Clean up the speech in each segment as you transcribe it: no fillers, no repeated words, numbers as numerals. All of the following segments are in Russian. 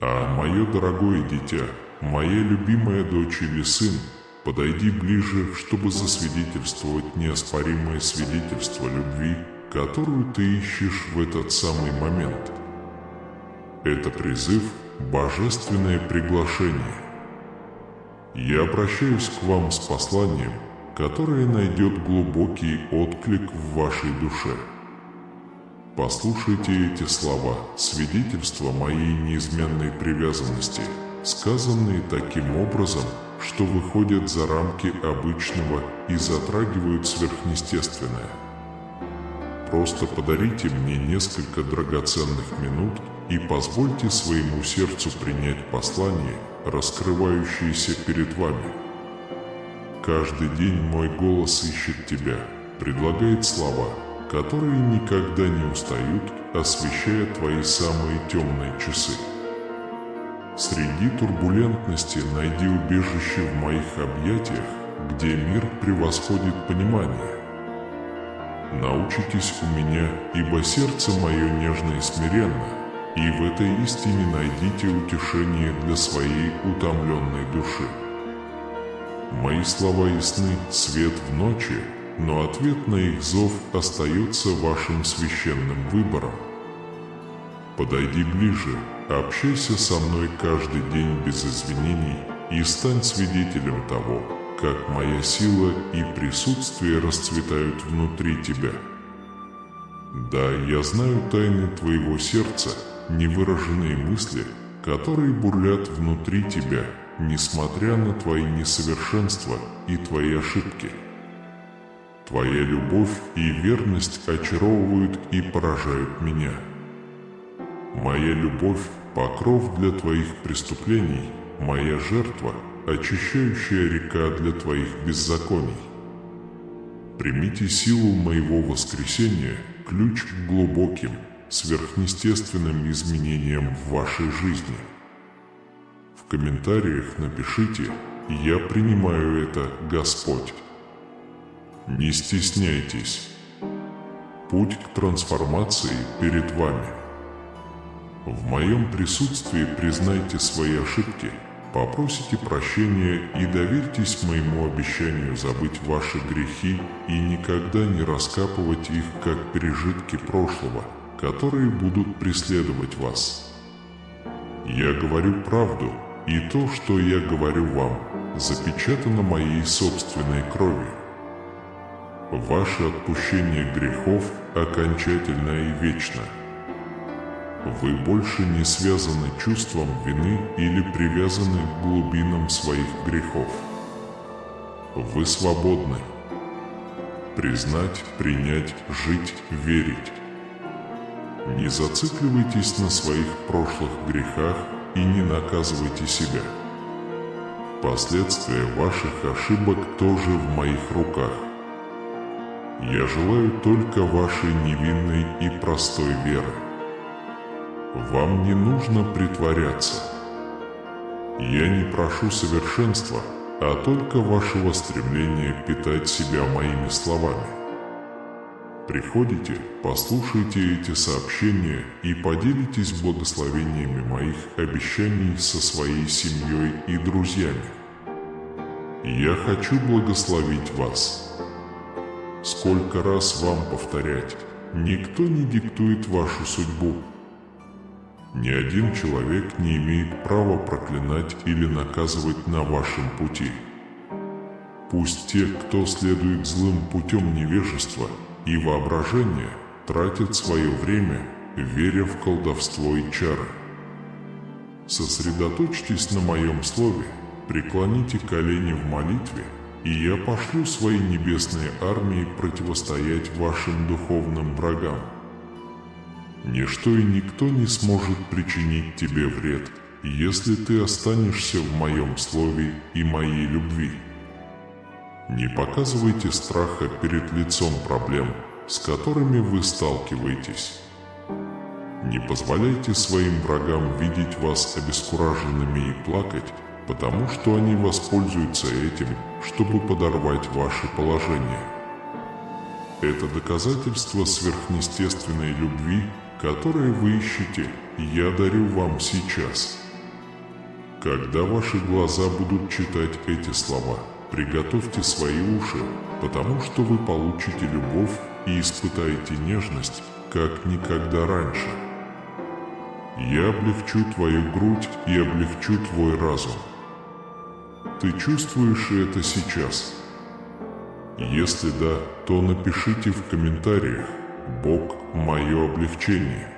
А мое дорогое дитя, моя любимая дочь или сын, подойди ближе, чтобы засвидетельствовать неоспоримое свидетельство любви, которую ты ищешь в этот самый момент. Это призыв, божественное приглашение. Я обращаюсь к вам с посланием, которое найдет глубокий отклик в вашей душе. Послушайте эти слова, свидетельства моей неизменной привязанности, сказанные таким образом, что выходят за рамки обычного и затрагивают сверхъестественное. Просто подарите мне несколько драгоценных минут и позвольте своему сердцу принять послание, раскрывающееся перед вами. Каждый день мой голос ищет тебя, предлагает слова, которые никогда не устают, освещая твои самые темные часы. Среди турбулентности найди убежище в моих объятиях, где мир превосходит понимание. Научитесь у меня, ибо сердце мое нежно и смиренно, и в этой истине найдите утешение для своей утомленной души. Мои слова ясны, свет в ночи, но ответ на их зов остается вашим священным выбором. Подойди ближе, общайся со мной каждый день без извинений и стань свидетелем того, как моя сила и присутствие расцветают внутри тебя. Да, я знаю тайны твоего сердца, невыраженные мысли, которые бурлят внутри тебя, несмотря на твои несовершенства и твои ошибки. Твоя любовь и верность очаровывают и поражают меня. Моя любовь – покров для твоих преступлений, моя жертва – очищающая река для твоих беззаконий. Примите силу моего воскресения, ключ к глубоким, сверхъестественным изменениям в вашей жизни. В комментариях напишите «Я принимаю это, Господь». Не стесняйтесь. Путь к трансформации перед вами. В моем присутствии признайте свои ошибки, попросите прощения и доверьтесь моему обещанию забыть ваши грехи и никогда не раскапывать их как пережитки прошлого, которые будут преследовать вас. Я говорю правду, и то, что я говорю вам, запечатано моей собственной кровью. Ваше отпущение грехов окончательно и вечно. Вы больше не связаны чувством вины или привязаны к глубинам своих грехов. Вы свободны. Признать, принять, жить, верить. Не зацикливайтесь на своих прошлых грехах и не наказывайте себя. Последствия ваших ошибок тоже в моих руках. Я желаю только вашей невинной и простой веры. Вам не нужно притворяться. Я не прошу совершенства, а только вашего стремления питать себя моими словами. Приходите, послушайте эти сообщения и поделитесь благословениями моих обещаний со своей семьей и друзьями. Я хочу благословить вас. Сколько раз вам повторять, никто не диктует вашу судьбу. Ни один человек не имеет права проклинать или наказывать на вашем пути. Пусть те, кто следует злым путем невежества и воображения, тратят свое время, веря в колдовство и чары. Сосредоточьтесь на моем слове, преклоните колени в молитве, и я пошлю свои небесные армии противостоять вашим духовным врагам. Ничто и никто не сможет причинить тебе вред, если ты останешься в моем слове и моей любви. Не показывайте страха перед лицом проблем, с которыми вы сталкиваетесь. Не позволяйте своим врагам видеть вас обескураженными и плакать, потому что они воспользуются этим, чтобы подорвать ваше положение. Это доказательство сверхъестественной любви, которое вы ищете, я дарю вам сейчас. Когда ваши глаза будут читать эти слова, приготовьте свои уши, потому что вы получите любовь и испытаете нежность, как никогда раньше. Я облегчу твою грудь и облегчу твой разум. Ты чувствуешь это сейчас? Если да, то напишите в комментариях: «Бог – мое облегчение».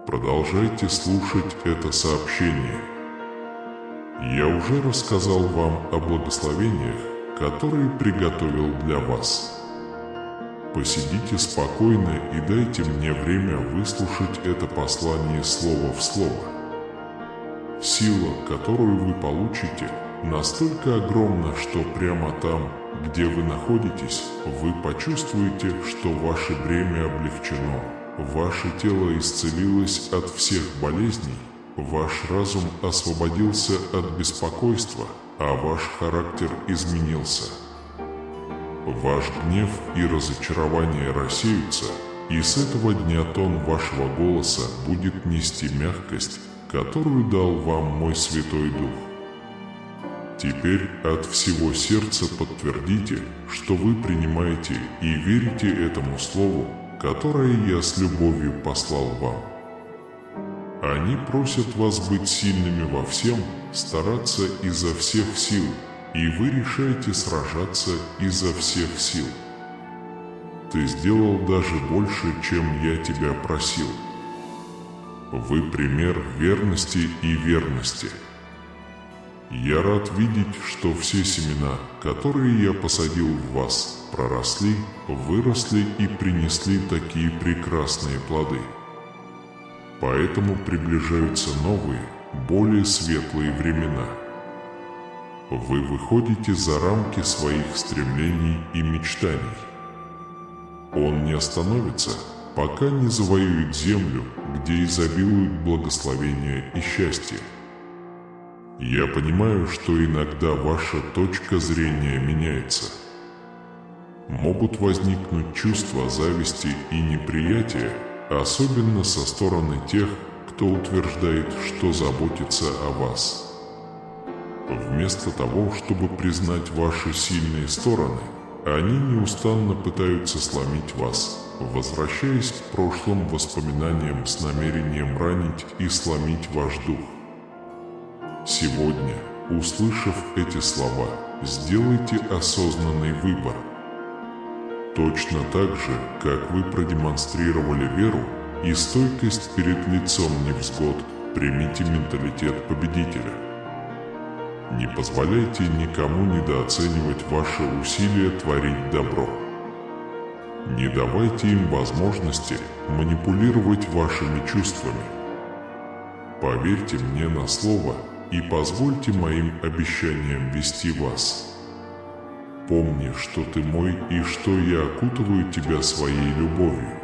Продолжайте слушать это сообщение. Я уже рассказал вам о благословениях, которые приготовил для вас. Посидите спокойно и дайте мне время выслушать это послание слово в слово. Сила, которую вы получите, настолько огромна, что прямо там, где вы находитесь, вы почувствуете, что ваше бремя облегчено, ваше тело исцелилось от всех болезней, ваш разум освободился от беспокойства, а ваш характер изменился. Ваш гнев и разочарование рассеются, и с этого дня тон вашего голоса будет нести мягкость, которую дал вам мой Святой Дух. Теперь от всего сердца подтвердите, что вы принимаете и верите этому слову, которое я с любовью послал вам. Они просят вас быть сильными во всем, стараться изо всех сил, и вы решаете сражаться изо всех сил. Ты сделал даже больше, чем я тебя просил. Вы пример верности и верности. Я рад видеть, что все семена, которые я посадил в вас, проросли, выросли и принесли такие прекрасные плоды. Поэтому приближаются новые, более светлые времена. Вы выходите за рамки своих стремлений и мечтаний. Он не остановится, пока не завоюет землю, где изобилуют благословения и счастье. Я понимаю, что иногда ваша точка зрения меняется. Могут возникнуть чувства зависти и неприятия, особенно со стороны тех, кто утверждает, что заботится о вас. Вместо того, чтобы признать ваши сильные стороны, они неустанно пытаются сломить вас, возвращаясь к прошлым воспоминаниям с намерением ранить и сломить ваш дух. Сегодня, услышав эти слова, сделайте осознанный выбор. Точно так же, как вы продемонстрировали веру и стойкость перед лицом невзгод, примите менталитет победителя. Не позволяйте никому недооценивать ваши усилия творить добро. Не давайте им возможности манипулировать вашими чувствами. Поверьте мне на слово и позвольте моим обещаниям вести вас. Помни, что ты мой и что я окутываю тебя своей любовью.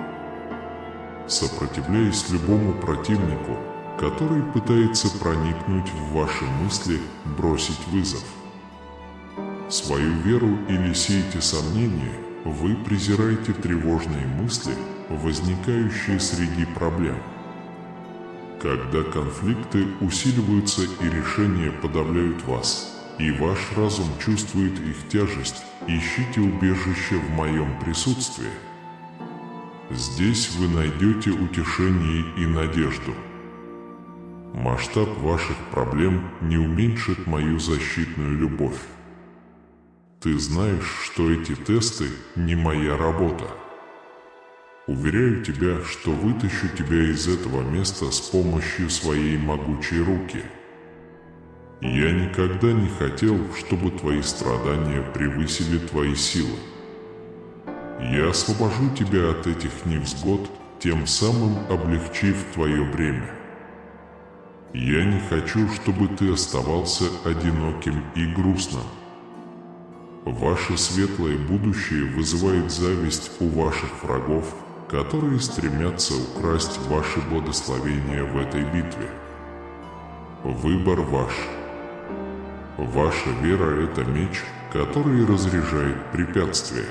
Сопротивляясь любому противнику, который пытается проникнуть в ваши мысли, бросить вызов. Свою веру или сеете сомнения, вы презираете тревожные мысли, возникающие среди проблем. Когда конфликты усиливаются и решения подавляют вас, и ваш разум чувствует их тяжесть, ищите убежище в моем присутствии. Здесь вы найдете утешение и надежду. Масштаб ваших проблем не уменьшит мою защитную любовь. Ты знаешь, что эти тесты не моя работа. Уверяю тебя, что вытащу тебя из этого места с помощью своей могучей руки. Я никогда не хотел, чтобы твои страдания превысили твои силы. Я освобожу тебя от этих невзгод, тем самым облегчив твое бремя. Я не хочу, чтобы ты оставался одиноким и грустным. Ваше светлое будущее вызывает зависть у ваших врагов, которые стремятся украсть ваши благословения в этой битве. Выбор ваш. Ваша вера – это меч, который разряжает препятствия.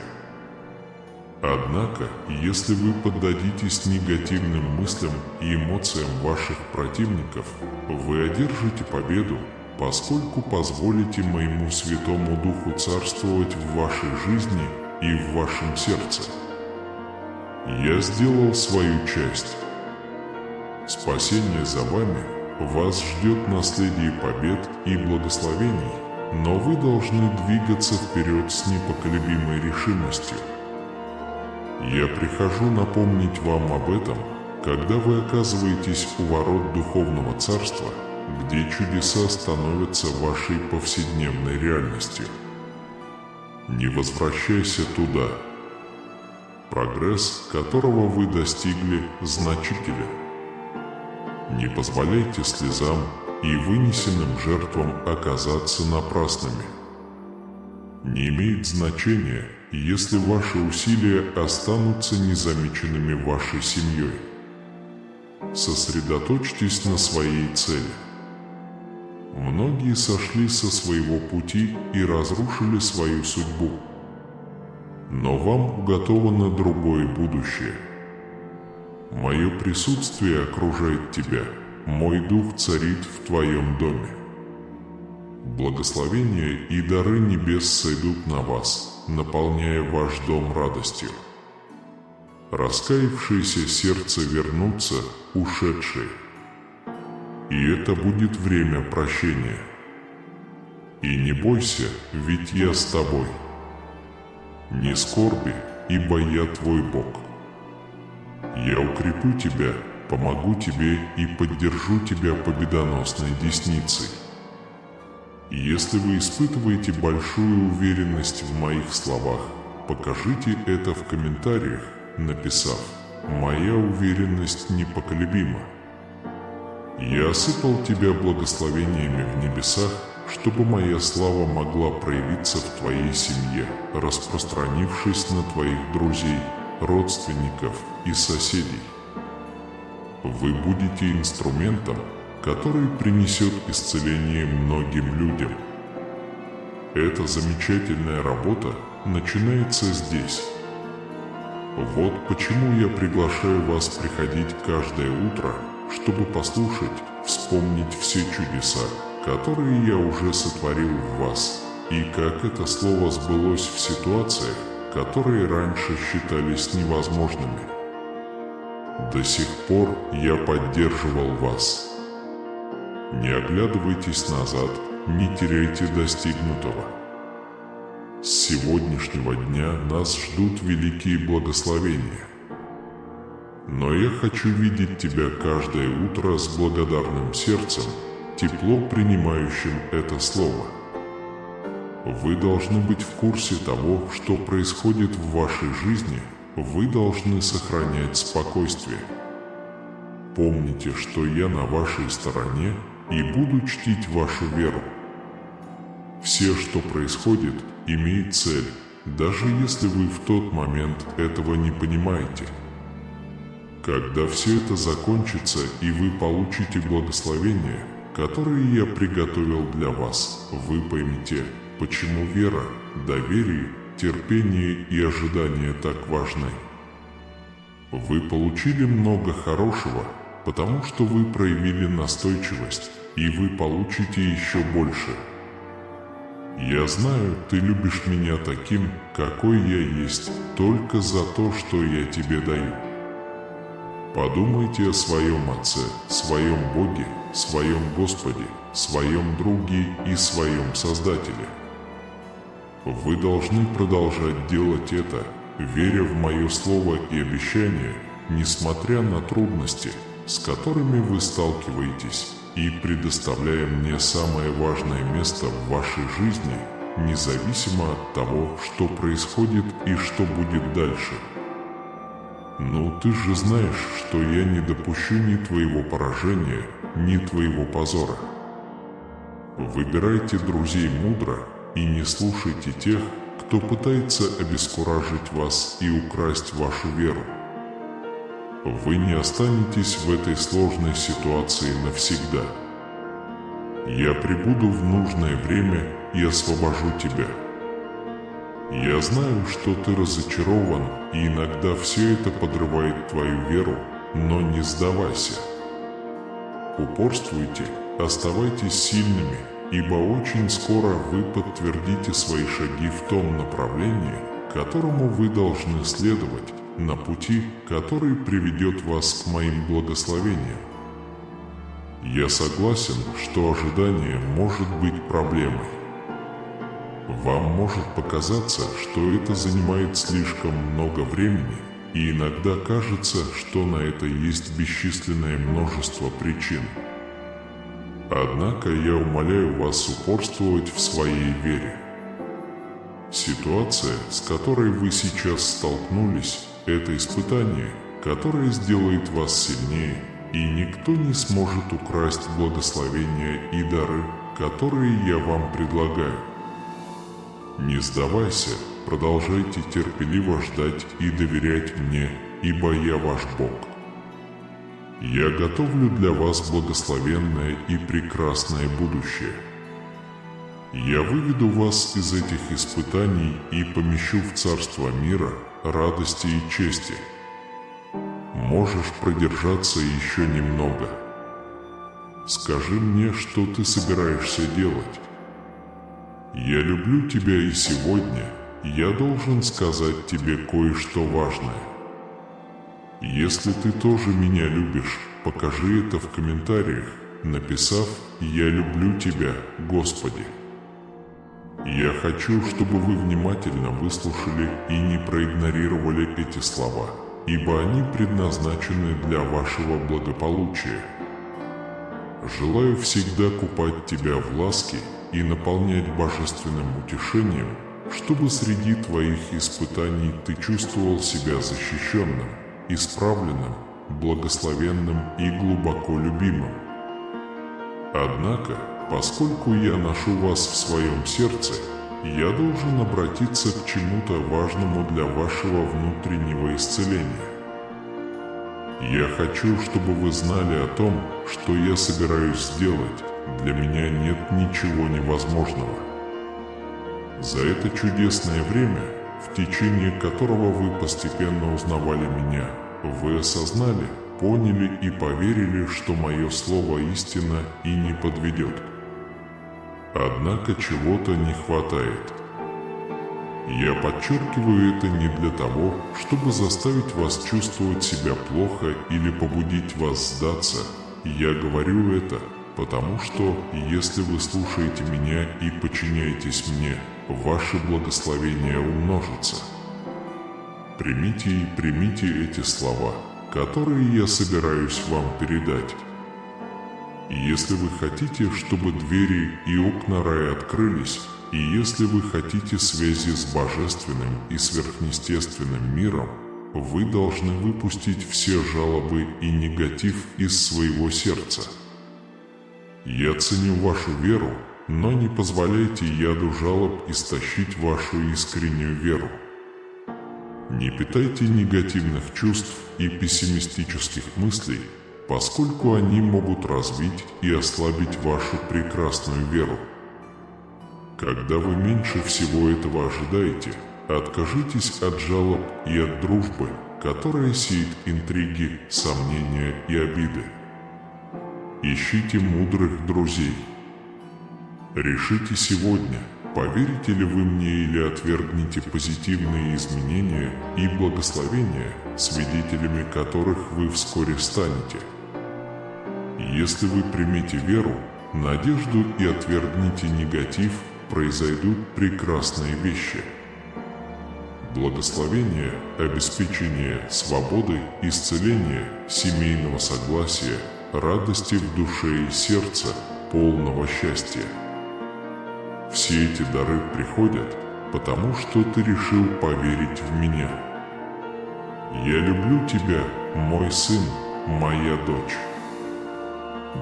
Однако, если вы поддадитесь негативным мыслям и эмоциям ваших противников, вы одержите победу, поскольку позволите моему Святому Духу царствовать в вашей жизни и в вашем сердце. Я сделал свою часть. Спасение за вами, вас ждет наследие побед и благословений, но вы должны двигаться вперед с непоколебимой решимостью. Я прихожу напомнить вам об этом, когда вы оказываетесь у ворот Духовного Царства, где чудеса становятся вашей повседневной реальностью. Не возвращайся туда. Прогресс, которого вы достигли, значителен. Не позволяйте слезам и вынесенным жертвам оказаться напрасными. Не имеет значения, если ваши усилия останутся незамеченными вашей семьей. Сосредоточьтесь на своей цели. Многие сошли со своего пути и разрушили свою судьбу. Но вам уготовано другое будущее. Мое присутствие окружает тебя, мой дух царит в твоем доме. Благословения и дары небес сойдут на вас, наполняя ваш дом радостью. Раскаявшиеся сердца вернутся, ушедшие. И это будет время прощения. И не бойся, ведь я с тобой. Не скорби, ибо я твой Бог. Я укреплю тебя, помогу тебе и поддержу тебя победоносной десницей. Если вы испытываете большую уверенность в моих словах, покажите это в комментариях, написав: «Моя уверенность непоколебима». Я осыпал тебя благословениями в небесах, чтобы моя слава могла проявиться в твоей семье, распространившись на твоих друзей, родственников и соседей. Вы будете инструментом, который принесет исцеление многим людям. Эта замечательная работа начинается здесь. Вот почему я приглашаю вас приходить каждое утро, чтобы послушать, вспомнить все чудеса, которые я уже сотворил в вас, и как это слово сбылось в ситуациях, которые раньше считались невозможными. До сих пор я поддерживал вас. Не оглядывайтесь назад, не теряйте достигнутого. С сегодняшнего дня нас ждут великие благословения. Но я хочу видеть тебя каждое утро с благодарным сердцем, тепло принимающим это слово. Вы должны быть в курсе того, что происходит в вашей жизни, вы должны сохранять спокойствие. Помните, что я на вашей стороне и буду чтить вашу веру. Все, что происходит, имеет цель, даже если вы в тот момент этого не понимаете. Когда все это закончится и вы получите благословение, которые я приготовил для вас, вы поймете, почему вера, доверие, терпение и ожидание так важны. Вы получили много хорошего, потому что вы проявили настойчивость, и вы получите еще больше. Я знаю, ты любишь меня таким, какой я есть, только за то, что я тебе даю. Подумайте о своем Отце, своем Боге, своем Господе, своем Друге и своем Создателе. Вы должны продолжать делать это, веря в мое слово и обещание, несмотря на трудности, с которыми вы сталкиваетесь, и предоставляя мне самое важное место в вашей жизни, независимо от того, что происходит и что будет дальше. Ну, ты же знаешь, что я не допущу ни твоего поражения, ни твоего позора. Выбирайте друзей мудро и не слушайте тех, кто пытается обескуражить вас и украсть вашу веру. Вы не останетесь в этой сложной ситуации навсегда. Я прибуду в нужное время и освобожу тебя. Я знаю, что ты разочарован и иногда все это подрывает твою веру, но не сдавайся. Упорствуйте, оставайтесь сильными, ибо очень скоро вы подтвердите свои шаги в том направлении, которому вы должны следовать, на пути, который приведет вас к моим благословениям. Я согласен, что ожидание может быть проблемой. Вам может показаться, что это занимает слишком много времени, и иногда кажется, что на это есть бесчисленное множество причин. Однако я умоляю вас упорствовать в своей вере. Ситуация, с которой вы сейчас столкнулись, это испытание, которое сделает вас сильнее, и никто не сможет украсть благословения и дары, которые я вам предлагаю. Не сдавайся, продолжайте терпеливо ждать и доверять мне, ибо я ваш Бог. Я готовлю для вас благословенное и прекрасное будущее. Я выведу вас из этих испытаний и помещу в царство мира, радости и чести. Можешь продержаться еще немного. Скажи мне, что ты собираешься делать. Я люблю тебя, и сегодня я должен сказать тебе кое-что важное. Если ты тоже меня любишь, покажи это в комментариях, написав «Я люблю тебя, Господи». Я хочу, чтобы вы внимательно выслушали и не проигнорировали эти слова, ибо они предназначены для вашего благополучия. Желаю всегда купать тебя в ласке и наполнять божественным утешением, чтобы среди твоих испытаний ты чувствовал себя защищенным, исправленным, благословенным и глубоко любимым. Однако, поскольку я ношу вас в своем сердце, я должен обратиться к чему-то важному для вашего внутреннего исцеления. Я хочу, чтобы вы знали о том, что я собираюсь сделать. Для меня нет ничего невозможного. За это чудесное время, в течение которого вы постепенно узнавали меня, вы осознали, поняли и поверили, что мое слово истина и не подведет. Однако чего-то не хватает. Я подчеркиваю это не для того, чтобы заставить вас чувствовать себя плохо или побудить вас сдаться. Я говорю это, потому что, если вы слушаете меня и подчиняетесь мне, ваше благословение умножится. Примите эти слова, которые я собираюсь вам передать. Если вы хотите, чтобы двери и окна рая открылись, и если вы хотите связи с божественным и сверхъестественным миром, вы должны выпустить все жалобы и негатив из своего сердца. Я ценю вашу веру, но не позволяйте яду жалоб истощить вашу искреннюю веру. Не питайте негативных чувств и пессимистических мыслей, поскольку они могут разбить и ослабить вашу прекрасную веру. Когда вы меньше всего этого ожидаете, откажитесь от жалоб и от дружбы, которая сеет интриги, сомнения и обиды. Ищите мудрых друзей. Решите сегодня, поверите ли вы мне или отвергнете позитивные изменения и благословения, свидетелями которых вы вскоре станете. Если вы примете веру, надежду и отвергнете негатив, произойдут прекрасные вещи. Благословение, обеспечение свободы, исцеление, семейного согласия, радости в душе и сердце, полного счастья. Все эти дары приходят, потому что ты решил поверить в меня. Я люблю тебя, мой сын, моя дочь.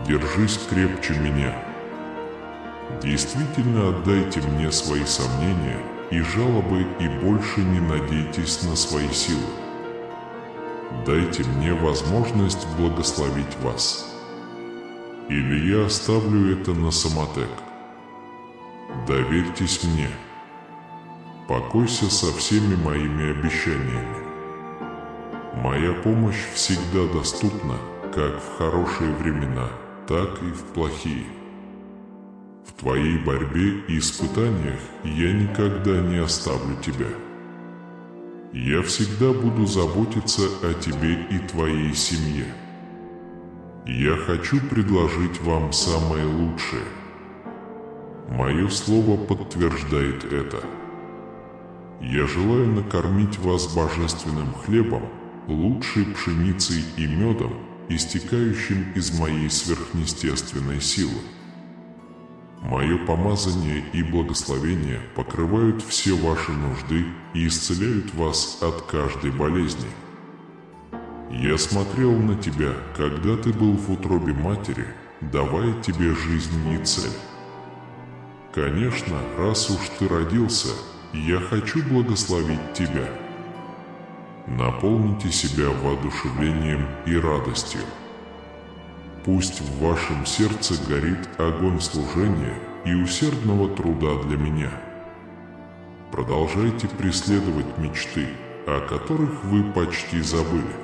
Держись крепче меня. Действительно отдайте мне свои сомнения и жалобы и больше не надейтесь на свои силы. Дайте мне возможность благословить вас. Или я оставлю это на самотек. Доверьтесь мне. Покойся со всеми моими обещаниями. Моя помощь всегда доступна, как в хорошие времена, так и в плохие. В твоей борьбе и испытаниях я никогда не оставлю тебя. Я всегда буду заботиться о тебе и твоей семье. Я хочу предложить вам самое лучшее. Мое слово подтверждает это. Я желаю накормить вас божественным хлебом, лучшей пшеницей и медом, истекающим из моей сверхъестественной силы. Мое помазание и благословение покрывают все ваши нужды и исцеляют вас от каждой болезни. Я смотрел на тебя, когда ты был в утробе матери, давая тебе жизнь и цель. Конечно, раз уж ты родился, я хочу благословить тебя. Наполните себя воодушевлением и радостью. Пусть в вашем сердце горит огонь служения и усердного труда для меня. Продолжайте преследовать мечты, о которых вы почти забыли.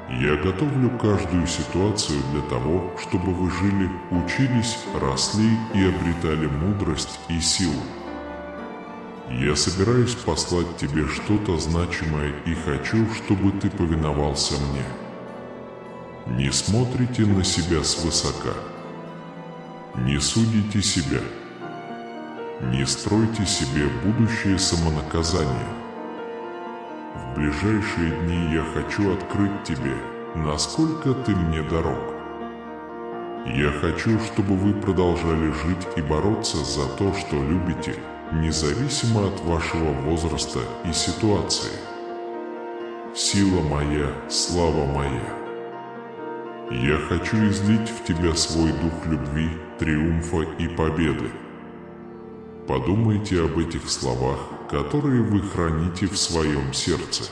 Я готовлю каждую ситуацию для того, чтобы вы жили, учились, росли и обретали мудрость и силу. Я собираюсь послать тебе что-то значимое и хочу, чтобы ты повиновался мне. Не смотрите на себя свысока. Не судите себя. Не стройте себе будущее самонаказание. В ближайшие дни я хочу открыть тебе, насколько ты мне дорог. Я хочу, чтобы вы продолжали жить и бороться за то, что любите, независимо от вашего возраста и ситуации. Сила моя, слава моя. Я хочу излить в тебя свой дух любви, триумфа и победы. Подумайте об этих словах, которые вы храните в своем сердце.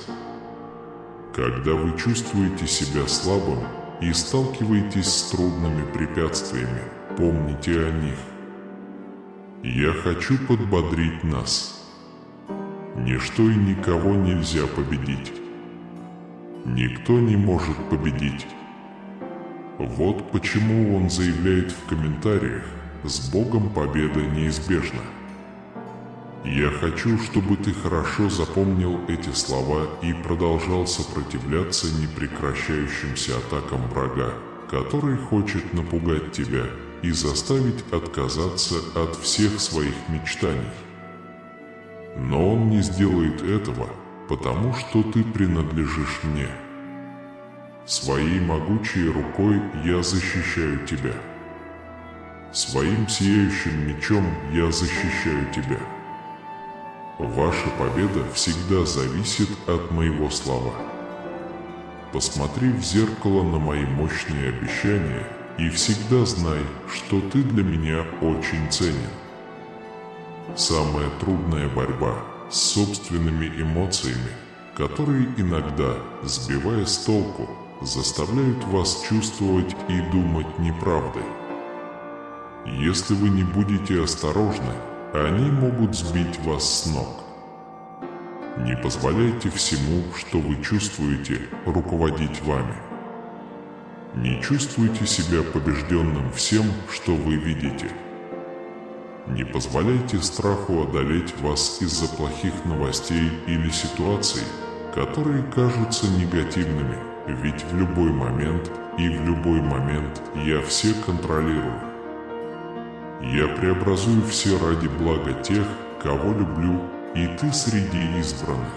Когда вы чувствуете себя слабым и сталкиваетесь с трудными препятствиями, помните о них. Я хочу подбодрить нас. Ничто и никого нельзя победить. Никто не может победить. Вот почему он заявляет в комментариях: «С Богом победа неизбежна». Я хочу, чтобы ты хорошо запомнил эти слова и продолжал сопротивляться непрекращающимся атакам врага, который хочет напугать тебя и заставить отказаться от всех своих мечтаний. Но он не сделает этого, потому что ты принадлежишь мне. Своей могучей рукой я защищаю тебя. Своим сияющим мечом я защищаю тебя. Ваша победа всегда зависит от моего слова. Посмотри в зеркало на мои мощные обещания и всегда знай, что ты для меня очень ценен. Самая трудная борьба с собственными эмоциями, которые иногда, сбивая с толку, заставляют вас чувствовать и думать неправдой. Если вы не будете осторожны, они могут сбить вас с ног. Не позволяйте всему, что вы чувствуете, руководить вами. Не чувствуйте себя побежденным всем, что вы видите. Не позволяйте страху одолеть вас из-за плохих новостей или ситуаций, которые кажутся негативными, ведь в любой момент я все контролирую. Я преобразую все ради блага тех, кого люблю, и ты среди избранных.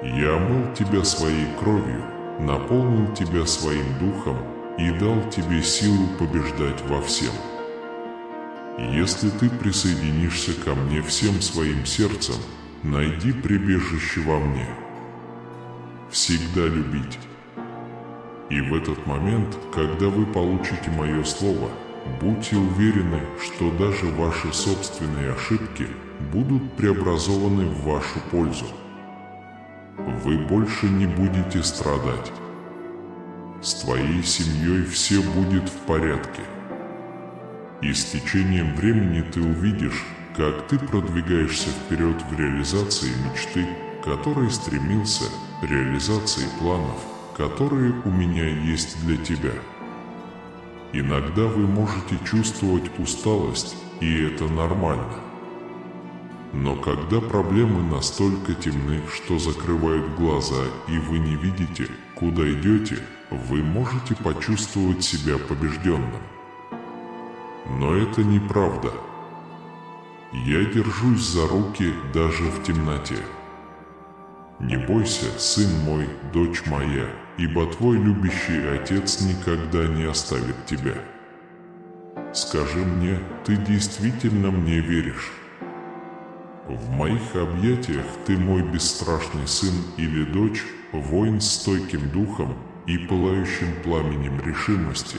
Я омыл тебя своей кровью, наполнил тебя своим духом и дал тебе силу побеждать во всем. Если ты присоединишься ко мне всем своим сердцем, найди прибежище во мне. Всегда любить. И в этот момент, когда вы получите мое слово, будьте уверены, что даже ваши собственные ошибки будут преобразованы в вашу пользу. Вы больше не будете страдать. С твоей семьей все будет в порядке. И с течением времени ты увидишь, как ты продвигаешься вперед в реализации мечты, который стремился к реализации планов, которые у меня есть для тебя. Иногда вы можете чувствовать усталость, и это нормально. Но когда проблемы настолько темны, что закрывают глаза, и вы не видите, куда идете, вы можете почувствовать себя побежденным. Но это неправда. Я держусь за руки даже в темноте. Не бойся, сын мой, дочь моя, ибо твой любящий отец никогда не оставит тебя. Скажи мне, ты действительно мне веришь? В моих объятиях ты мой бесстрашный сын или дочь, воин с стойким духом и пылающим пламенем решимости.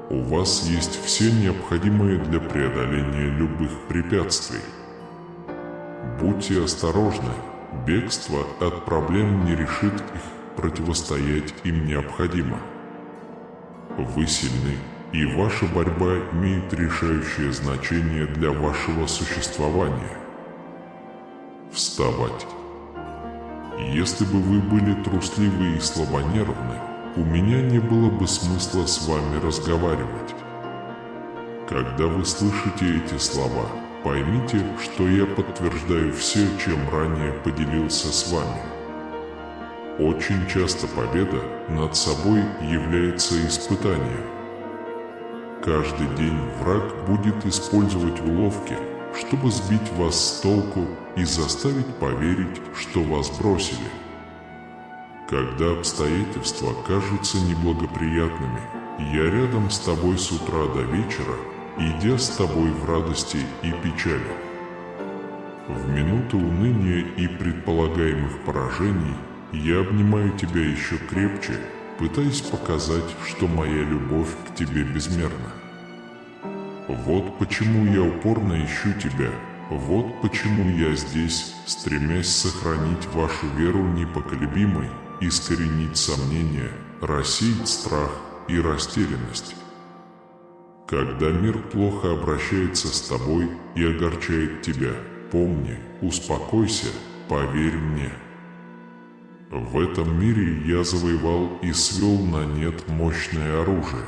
У вас есть все необходимое для преодоления любых препятствий. Будьте осторожны, бегство от проблем не решит их, противостоять им необходимо. Вы сильны, и ваша борьба имеет решающее значение для вашего существования. Вставать. Если бы вы были трусливы и слабонервны, у меня не было бы смысла с вами разговаривать. Когда вы слышите эти слова, поймите, что я подтверждаю все, чем ранее поделился с вами. Очень часто победа над собой является испытанием. Каждый день враг будет использовать уловки, чтобы сбить вас с толку и заставить поверить, что вас бросили. Когда обстоятельства кажутся неблагоприятными, я рядом с тобой с утра до вечера, идя с тобой в радости и печали. В минуты уныния и предполагаемых поражений я обнимаю тебя еще крепче, пытаясь показать, что моя любовь к тебе безмерна. Вот почему я упорно ищу тебя, вот почему я здесь, стремясь сохранить вашу веру непоколебимой, искоренить сомнения, рассеять страх и растерянность. Когда мир плохо обращается с тобой и огорчает тебя, помни, успокойся, поверь мне. В этом мире я завоевал и свел на нет мощное оружие.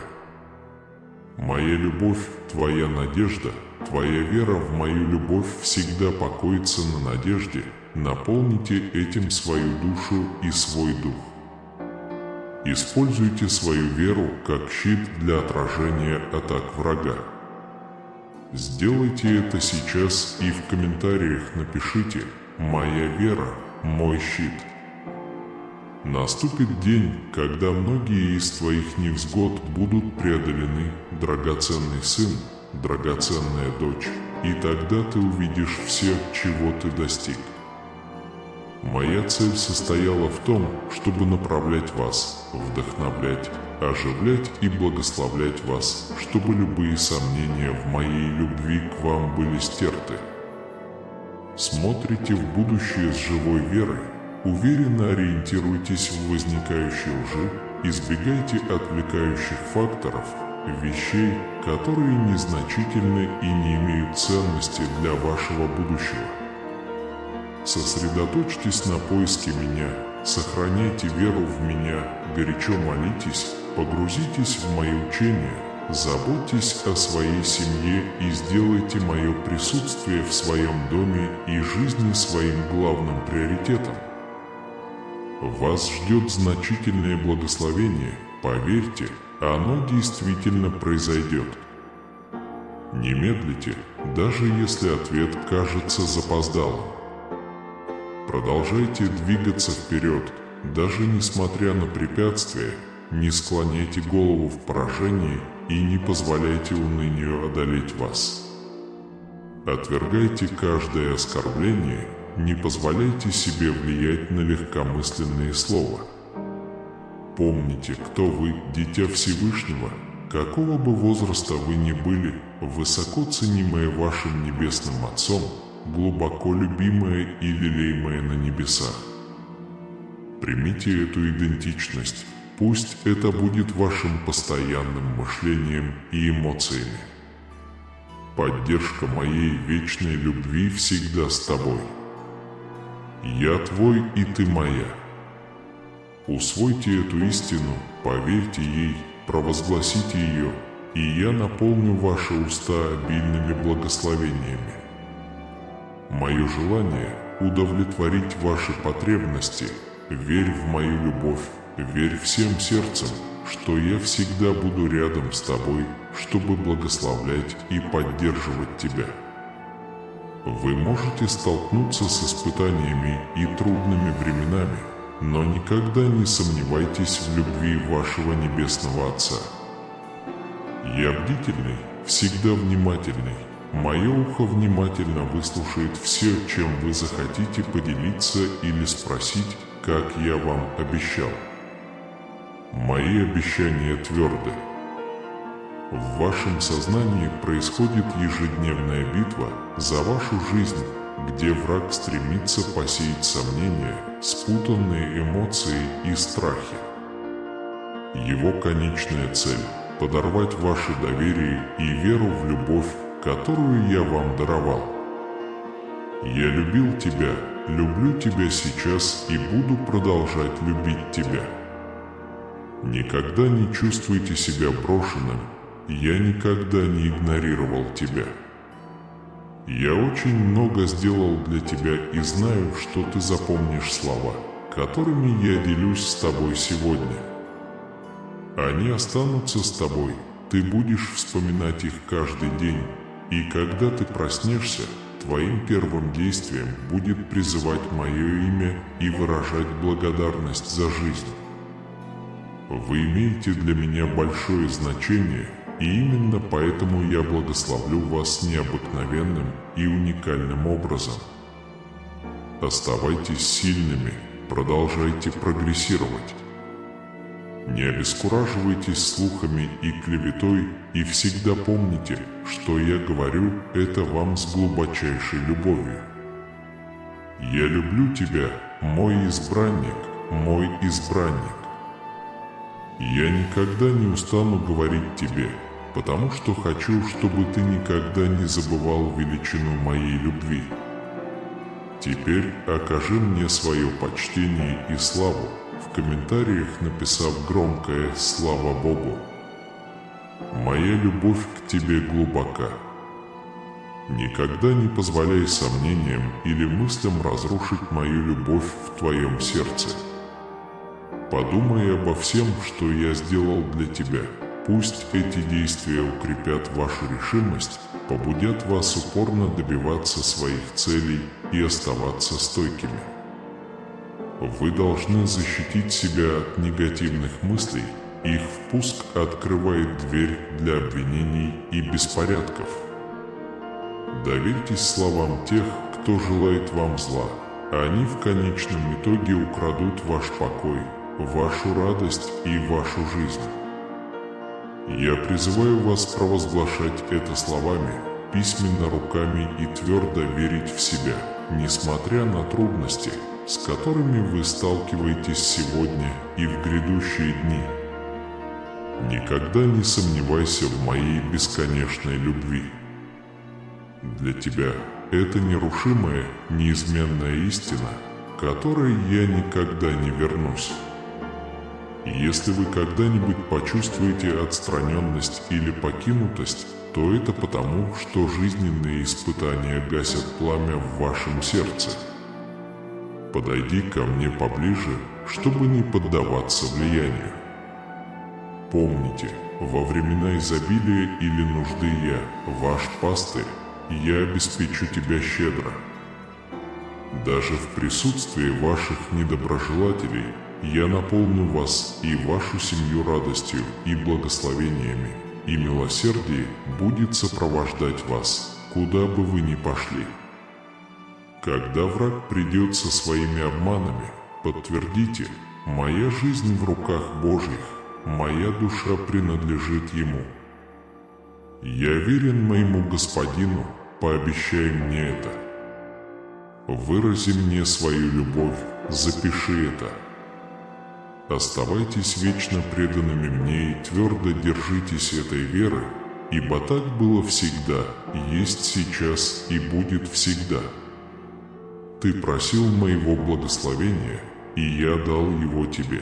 Моя любовь, твоя надежда, твоя вера в мою любовь всегда покоится на надежде. Наполните этим свою душу и свой дух. Используйте свою веру как щит для отражения атак врага. Сделайте это сейчас и в комментариях напишите «Моя вера – мой щит». Наступит день, когда многие из твоих невзгод будут преодолены, драгоценный сын, драгоценная дочь, и тогда ты увидишь все, чего ты достиг. Моя цель состояла в том, чтобы направлять вас, вдохновлять, оживлять и благословлять вас, чтобы любые сомнения в моей любви к вам были стерты. Смотрите в будущее с живой верой, уверенно ориентируйтесь в возникающей лжи, избегайте отвлекающих факторов, вещей, которые незначительны и не имеют ценности для вашего будущего. Сосредоточьтесь на поиске меня, сохраняйте веру в меня, горячо молитесь, погрузитесь в мои учения, заботьтесь о своей семье и сделайте мое присутствие в своем доме и жизни своим главным приоритетом. Вас ждет значительное благословение, поверьте, оно действительно произойдет. Не медлите, даже если ответ кажется запоздалым. Продолжайте двигаться вперед, даже несмотря на препятствия, не склоняйте голову в поражении и не позволяйте унынию одолеть вас. Отвергайте каждое оскорбление, не позволяйте себе влиять на легкомысленные слова. Помните, кто вы, дитя Всевышнего, какого бы возраста вы ни были, высоко ценимое вашим небесным Отцом, глубоко любимое и лелеемое на небесах. Примите эту идентичность, пусть это будет вашим постоянным мышлением и эмоциями. Поддержка моей вечной любви всегда с тобой. Я твой, и ты моя. Усвойте эту истину, поверьте ей, провозгласите ее, и я наполню ваши уста обильными благословениями. Мое желание – удовлетворить ваши потребности. Верь в мою любовь, верь всем сердцем, что я всегда буду рядом с тобой, чтобы благословлять и поддерживать тебя. Вы можете столкнуться с испытаниями и трудными временами, но никогда не сомневайтесь в любви вашего Небесного Отца. Я бдительный, всегда внимательный. Мое ухо внимательно выслушает все, чем вы захотите поделиться или спросить, как я вам обещал. Мои обещания тверды. В вашем сознании происходит ежедневная битва за вашу жизнь, где враг стремится посеять сомнения, спутанные эмоции и страхи. Его конечная цель – подорвать ваше доверие и веру в любовь, которую я вам даровал. Я любил тебя, люблю тебя сейчас и буду продолжать любить тебя. Никогда не чувствуйте себя брошенным, я никогда не игнорировал тебя. Я очень много сделал для тебя и знаю, что ты запомнишь слова, которыми я делюсь с тобой сегодня. Они останутся с тобой, ты будешь вспоминать их каждый день, и когда ты проснешься, твоим первым действием будет призывать мое имя и выражать благодарность за жизнь. Вы имеете для меня большое значение, и именно поэтому я благословлю вас необыкновенным и уникальным образом. Оставайтесь сильными, продолжайте прогрессировать. Не обескураживайтесь слухами и клеветой, и всегда помните, что я говорю это вам с глубочайшей любовью. Я люблю тебя, мой избранник, мой избранник. Я никогда не устану говорить тебе, потому что хочу, чтобы ты никогда не забывал величину моей любви. Теперь окажи мне свое почтение и славу, в комментариях написав громкое «Слава Богу». Моя любовь к тебе глубока. Никогда не позволяй сомнениям или мыслям разрушить мою любовь в твоем сердце. Подумай обо всем, что я сделал для тебя. Пусть эти действия укрепят вашу решимость, побудят вас упорно добиваться своих целей и оставаться стойкими. Вы должны защитить себя от негативных мыслей, их впуск открывает дверь для обвинений и беспорядков. Доверьтесь словам тех, кто желает вам зла, они в конечном итоге украдут ваш покой, вашу радость и вашу жизнь. Я призываю вас провозглашать это словами, письменно руками и твердо верить в себя, несмотря на трудности, с которыми вы сталкиваетесь сегодня и в грядущие дни. Никогда не сомневайся в моей бесконечной любви. Для тебя это нерушимая, неизменная истина, к которой я никогда не вернусь. Если вы когда-нибудь почувствуете отстраненность или покинутость, то это потому, что жизненные испытания гасят пламя в вашем сердце. Подойди ко мне поближе, чтобы не поддаваться влиянию. Помните, во времена изобилия или нужды я, ваш пастырь, я обеспечу тебя щедро. Даже в присутствии ваших недоброжелателей я наполню вас и вашу семью радостью и благословениями, и милосердие будет сопровождать вас, куда бы вы ни пошли. Когда враг придет со своими обманами, подтвердите, моя жизнь в руках Божьих, моя душа принадлежит Ему. Я верен моему Господину, пообещай мне это. Вырази мне свою любовь, запиши это. Оставайтесь вечно преданными мне и твердо держитесь этой веры, ибо так было всегда, есть сейчас и будет всегда. Ты просил моего благословения, и я дал его тебе.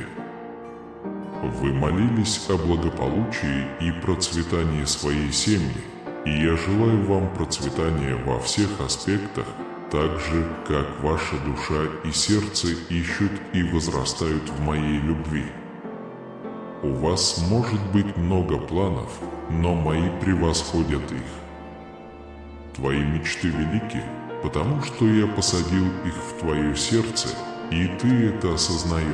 Вы молились о благополучии и процветании своей семьи, и я желаю вам процветания во всех аспектах, так же, как ваша душа и сердце ищут и возрастают в моей любви. У вас может быть много планов, но мои превосходят их. Твои мечты велики, потому что я посадил их в твое сердце, и ты это осознаешь.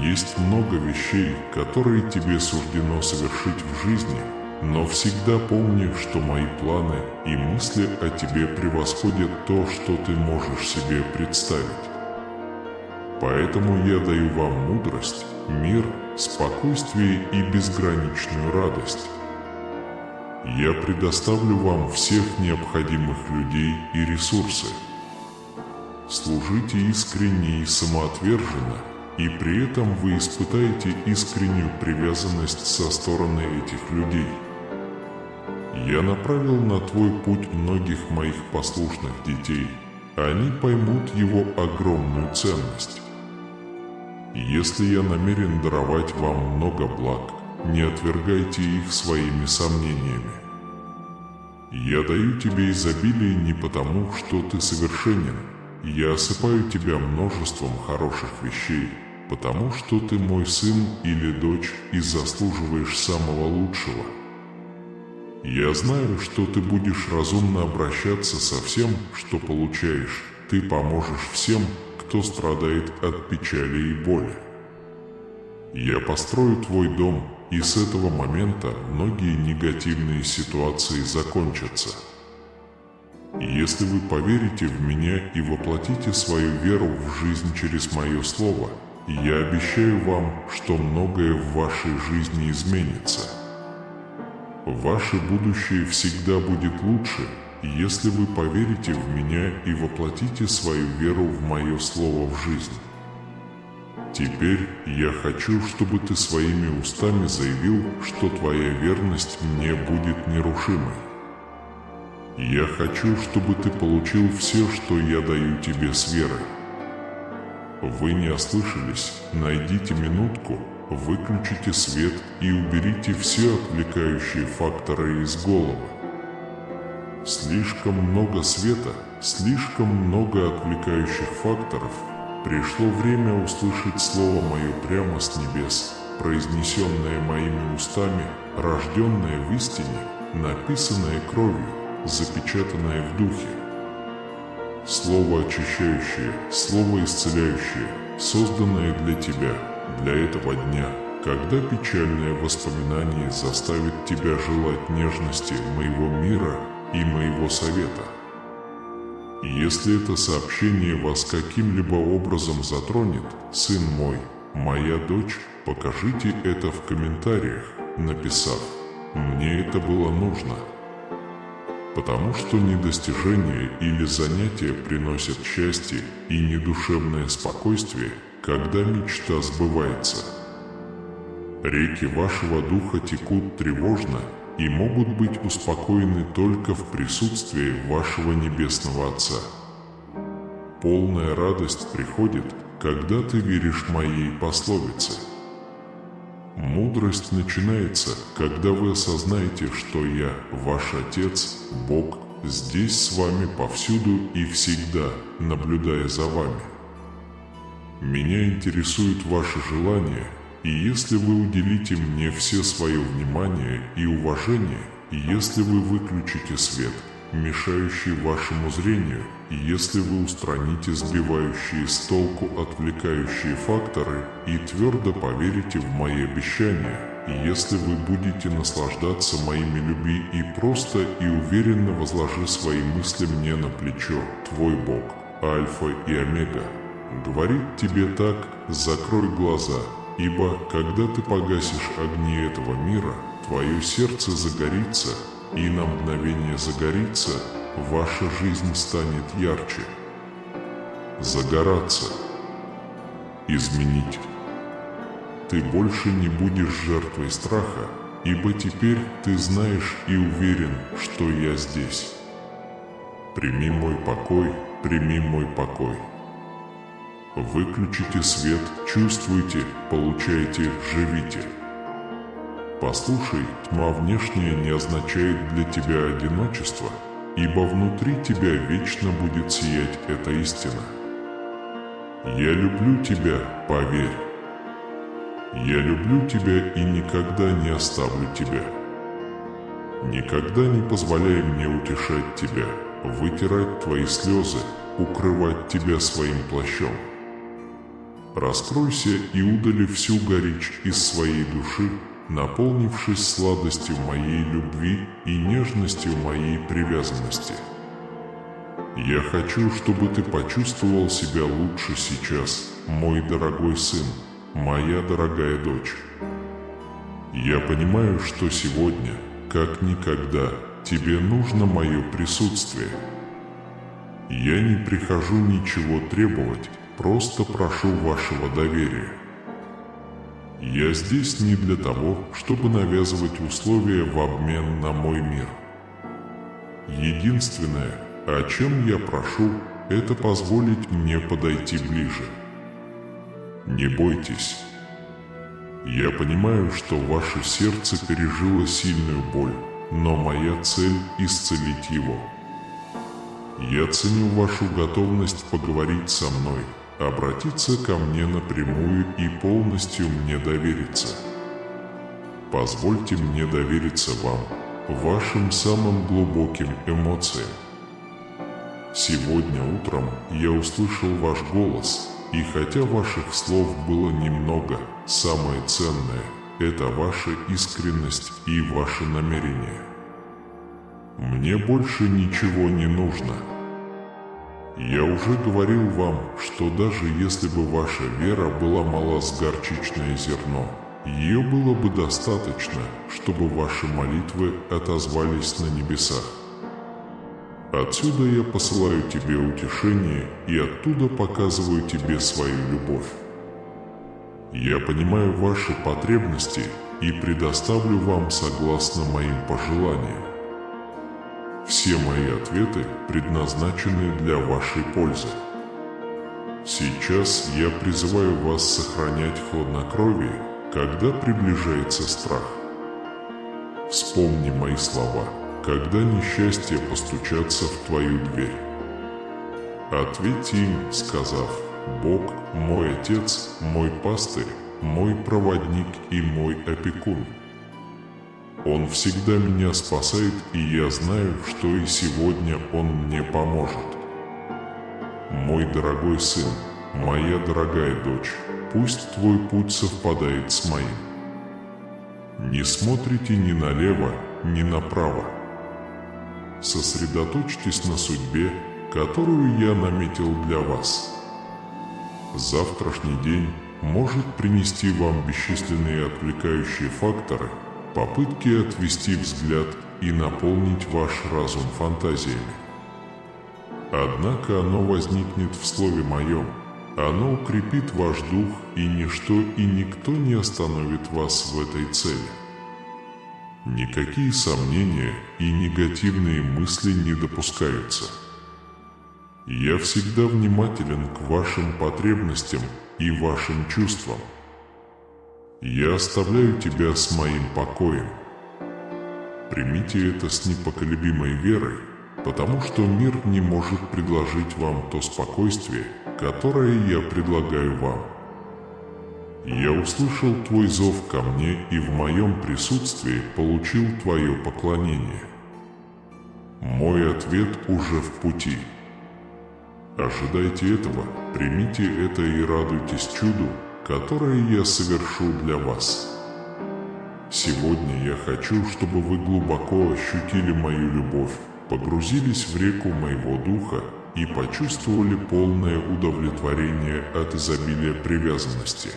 Есть много вещей, которые тебе суждено совершить в жизни, но всегда помни, что мои планы и мысли о тебе превосходят то, что ты можешь себе представить. Поэтому я даю вам мудрость, мир, спокойствие и безграничную радость. Я предоставлю вам всех необходимых людей и ресурсы. Служите искренне и самоотверженно, и при этом вы испытаете искреннюю привязанность со стороны этих людей. Я направил на твой путь многих моих послушных детей. Они поймут его огромную ценность. Если я намерен даровать вам много благ, не отвергайте их своими сомнениями. Я даю тебе изобилие не потому, что ты совершенен. Я осыпаю тебя множеством хороших вещей, потому что ты мой сын или дочь и заслуживаешь самого лучшего. Я знаю, что ты будешь разумно обращаться со всем, что получаешь. Ты поможешь всем, кто страдает от печали и боли. Я построю твой дом, и с этого момента многие негативные ситуации закончатся. Если вы поверите в меня и воплотите свою веру в жизнь через мое слово, я обещаю вам, что многое в вашей жизни изменится. Ваше будущее всегда будет лучше, если вы поверите в меня и воплотите свою веру в мое слово в жизнь. Теперь я хочу, чтобы ты своими устами заявил, что твоя верность мне будет нерушимой. Я хочу, чтобы ты получил все, что я даю тебе с верой. Вы не ослышались, найдите минутку, выключите свет и уберите все отвлекающие факторы из головы. Слишком много света, слишком много отвлекающих факторов. Пришло время услышать слово мое прямо с небес, произнесенное моими устами, рожденное в истине, написанное кровью, запечатанное в духе. Слово очищающее, слово исцеляющее, созданное для тебя, для этого дня, когда печальное воспоминание заставит тебя желать нежности моего мира и моего совета. Если это сообщение вас каким-либо образом затронет, сын мой, моя дочь, покажите это в комментариях, написав: «Мне это было нужно». Потому что не достижения или занятия приносят счастье и не душевное спокойствие, когда мечта сбывается. Реки вашего духа текут тревожно и могут быть успокоены только в присутствии вашего Небесного Отца. Полная радость приходит, когда ты веришь моей пословице. Мудрость начинается, когда вы осознаете, что я, ваш Отец, Бог, здесь с вами повсюду и всегда, наблюдая за вами. Меня интересуют ваши желания, и если вы уделите мне все свое внимание и уважение, и если вы выключите свет, мешающий вашему зрению, и если вы устраните сбивающие с толку отвлекающие факторы и твердо поверите в мои обещания, и если вы будете наслаждаться моими любви и просто и уверенно возложи свои мысли мне на плечо, твой Бог, Альфа и Омега, говорит тебе так: закрой глаза, ибо когда ты погасишь огни этого мира, твое сердце загорится, и на мгновение загорится, ваша жизнь станет ярче. Загораться. Изменить. Ты больше не будешь жертвой страха, ибо теперь ты знаешь и уверен, что я здесь. Прими мой покой, прими мой покой. Выключите свет, чувствуйте, получайте, живите. Послушай, тьма внешняя не означает для тебя одиночество, ибо внутри тебя вечно будет сиять эта истина. Я люблю тебя, поверь. Я люблю тебя и никогда не оставлю тебя. Никогда не позволяй мне утешать тебя, вытирать твои слезы, укрывать тебя своим плащом. Раскройся и удали всю горечь из своей души, наполнившись сладостью моей любви и нежностью моей привязанности. Я хочу, чтобы ты почувствовал себя лучше сейчас, мой дорогой сын, моя дорогая дочь. Я понимаю, что сегодня, как никогда, тебе нужно мое присутствие. Я не прихожу ничего требовать, просто прошу вашего доверия. Я здесь не для того, чтобы навязывать условия в обмен на мой мир. Единственное, о чем я прошу, это позволить мне подойти ближе. Не бойтесь. Я понимаю, что ваше сердце пережило сильную боль, но моя цель – исцелить его. Я ценю вашу готовность поговорить со мной, обратиться ко мне напрямую и полностью мне довериться. Позвольте мне довериться вам, вашим самым глубоким эмоциям. Сегодня утром я услышал ваш голос, и хотя ваших слов было немного, самое ценное – это ваша искренность и ваше намерение. Мне больше ничего не нужно. Я уже говорил вам, что даже если бы ваша вера была мала с горчичное зерно, ее было бы достаточно, чтобы ваши молитвы отозвались на небесах. Отсюда я посылаю тебе утешение и оттуда показываю тебе свою любовь. Я понимаю ваши потребности и предоставлю вам согласно моим пожеланиям. Все мои ответы предназначены для вашей пользы. Сейчас я призываю вас сохранять хладнокровие, когда приближается страх. Вспомни мои слова, когда несчастье постучатся в твою дверь. Ответь им, сказав: «Бог – мой Отец, мой пастырь, мой проводник и мой опекун. Он всегда меня спасает, и я знаю, что и сегодня Он мне поможет. Мой дорогой сын, моя дорогая дочь, пусть твой путь совпадает с моим. Не смотрите ни налево, ни направо. Сосредоточьтесь на судьбе, которую я наметил для вас. Завтрашний день может принести вам бесчисленные отвлекающие факторы, попытки отвести взгляд и наполнить ваш разум фантазиями. Однако оно возникнет в слове моем, оно укрепит ваш дух, и ничто и никто не остановит вас в этой цели. Никакие сомнения и негативные мысли не допускаются. Я всегда внимателен к вашим потребностям и вашим чувствам. Я оставляю тебя с моим покоем. Примите это с непоколебимой верой, потому что мир не может предложить вам то спокойствие, которое я предлагаю вам. Я услышал твой зов ко мне и в моем присутствии получил твое поклонение. Мой ответ уже в пути. Ожидайте этого, примите это и радуйтесь чуду, которое я совершу для вас. Сегодня я хочу, чтобы вы глубоко ощутили мою любовь, погрузились в реку моего духа и почувствовали полное удовлетворение от изобилия привязанности.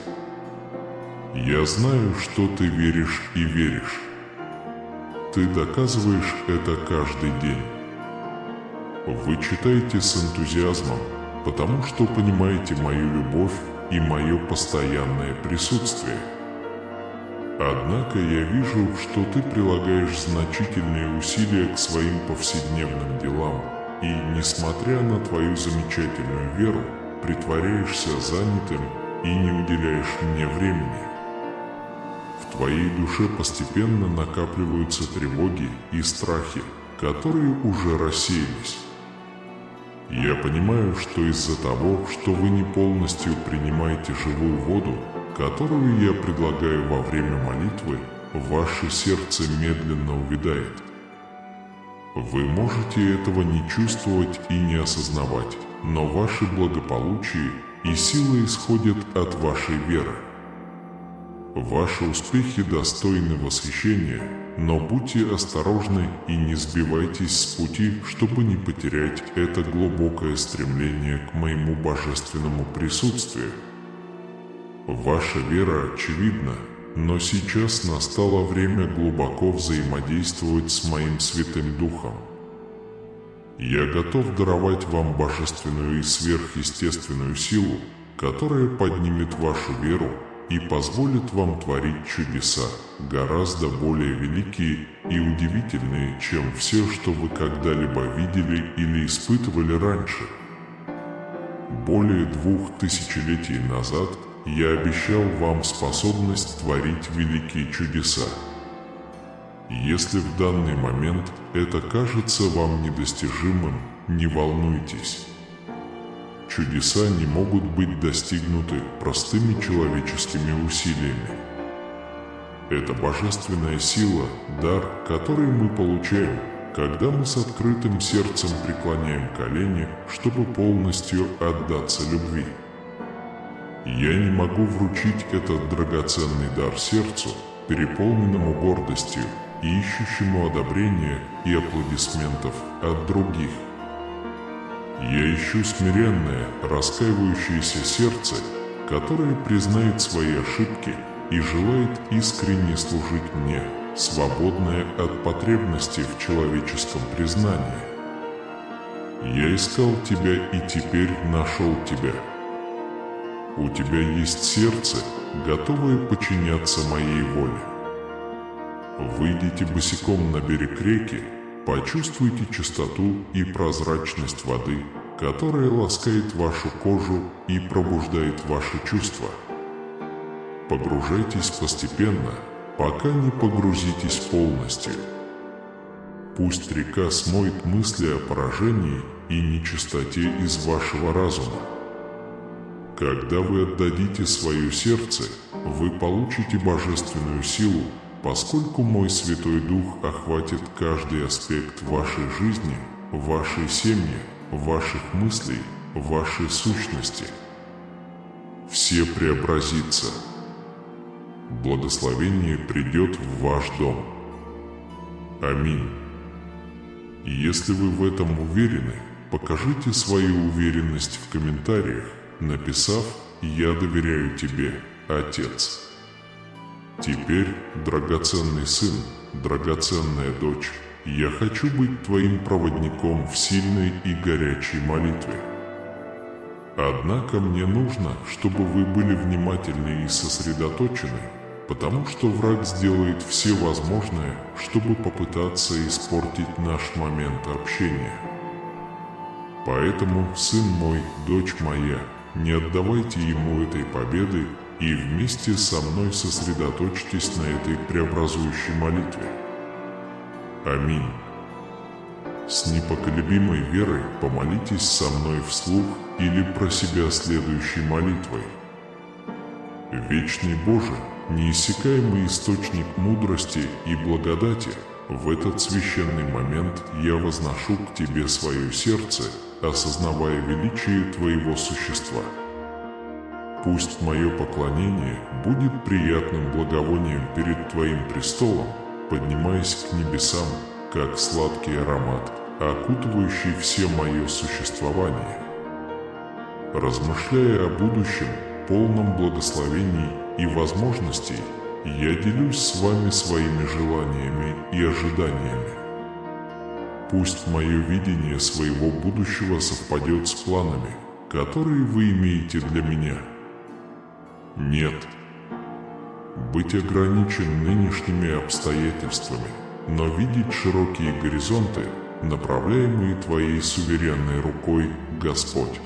Я знаю, что ты веришь и веришь. Ты доказываешь это каждый день. Вы читаете с энтузиазмом, потому что понимаете мою любовь и мое постоянное присутствие. Однако я вижу, что ты прилагаешь значительные усилия к своим повседневным делам, и, несмотря на твою замечательную веру, притворяешься занятым и не уделяешь мне времени. В твоей душе постепенно накапливаются тревоги и страхи, которые уже рассеялись. Я понимаю, что из-за того, что вы не полностью принимаете живую воду, которую я предлагаю во время молитвы, ваше сердце медленно увядает. Вы можете этого не чувствовать и не осознавать, но ваше благополучие и сила исходят от вашей веры. Ваши успехи достойны восхищения, но будьте осторожны и не сбивайтесь с пути, чтобы не потерять это глубокое стремление к моему божественному присутствию. Ваша вера очевидна, но сейчас настало время глубоко взаимодействовать с моим Святым Духом. Я готов даровать вам божественную и сверхъестественную силу, которая поднимет вашу веру и позволит вам творить чудеса, гораздо более великие и удивительные, чем все, что вы когда-либо видели или испытывали раньше. Более 2000 летий назад я обещал вам способность творить великие чудеса. Если в данный момент это кажется вам недостижимым, не волнуйтесь. Чудеса не могут быть достигнуты простыми человеческими усилиями. Это божественная сила, дар, который мы получаем, когда мы с открытым сердцем преклоняем колени, чтобы полностью отдаться любви. Я не могу вручить этот драгоценный дар сердцу, переполненному гордостью и ищущему одобрения и аплодисментов от других. Я ищу смиренное, раскаивающееся сердце, которое признает свои ошибки и желает искренне служить мне, свободное от потребностей в человеческом признании. Я искал тебя и теперь нашел тебя. У тебя есть сердце, готовое подчиняться моей воле. Выйдите босиком на берег реки, почувствуйте чистоту и прозрачность воды, которая ласкает вашу кожу и пробуждает ваши чувства. Погружайтесь постепенно, пока не погрузитесь полностью. Пусть река смоет мысли о поражении и нечистоте из вашего разума. Когда вы отдадите свое сердце, вы получите божественную силу, поскольку мой Святой Дух охватит каждый аспект вашей жизни, вашей семьи, ваших мыслей, вашей сущности. Все преобразится. Благословение придет в ваш дом. Аминь. И если вы в этом уверены, покажите свою уверенность в комментариях, написав «Я доверяю тебе, Отец». Теперь, драгоценный сын, драгоценная дочь, я хочу быть твоим проводником в сильной и горячей молитве. Однако мне нужно, чтобы вы были внимательны и сосредоточены, потому что враг сделает все возможное, чтобы попытаться испортить наш момент общения. Поэтому, сын мой, дочь моя, не отдавайте ему этой победы и вместе со мной сосредоточьтесь на этой преобразующей молитве. Аминь. С непоколебимой верой помолитесь со мной вслух или про себя следующей молитвой. Вечный Боже, неиссякаемый источник мудрости и благодати, в этот священный момент я возношу к Тебе свое сердце, осознавая величие Твоего существа. Пусть мое поклонение будет приятным благовонием перед Твоим престолом, поднимаясь к небесам, как сладкий аромат, окутывающий все мое существование. Размышляя о будущем, полном благословений и возможностей, я делюсь с вами своими желаниями и ожиданиями. Пусть мое видение своего будущего совпадет с планами, которые вы имеете для меня. Нет. Быть ограничен нынешними обстоятельствами, но видеть широкие горизонты, направляемые Твоей суверенной рукой, Господь.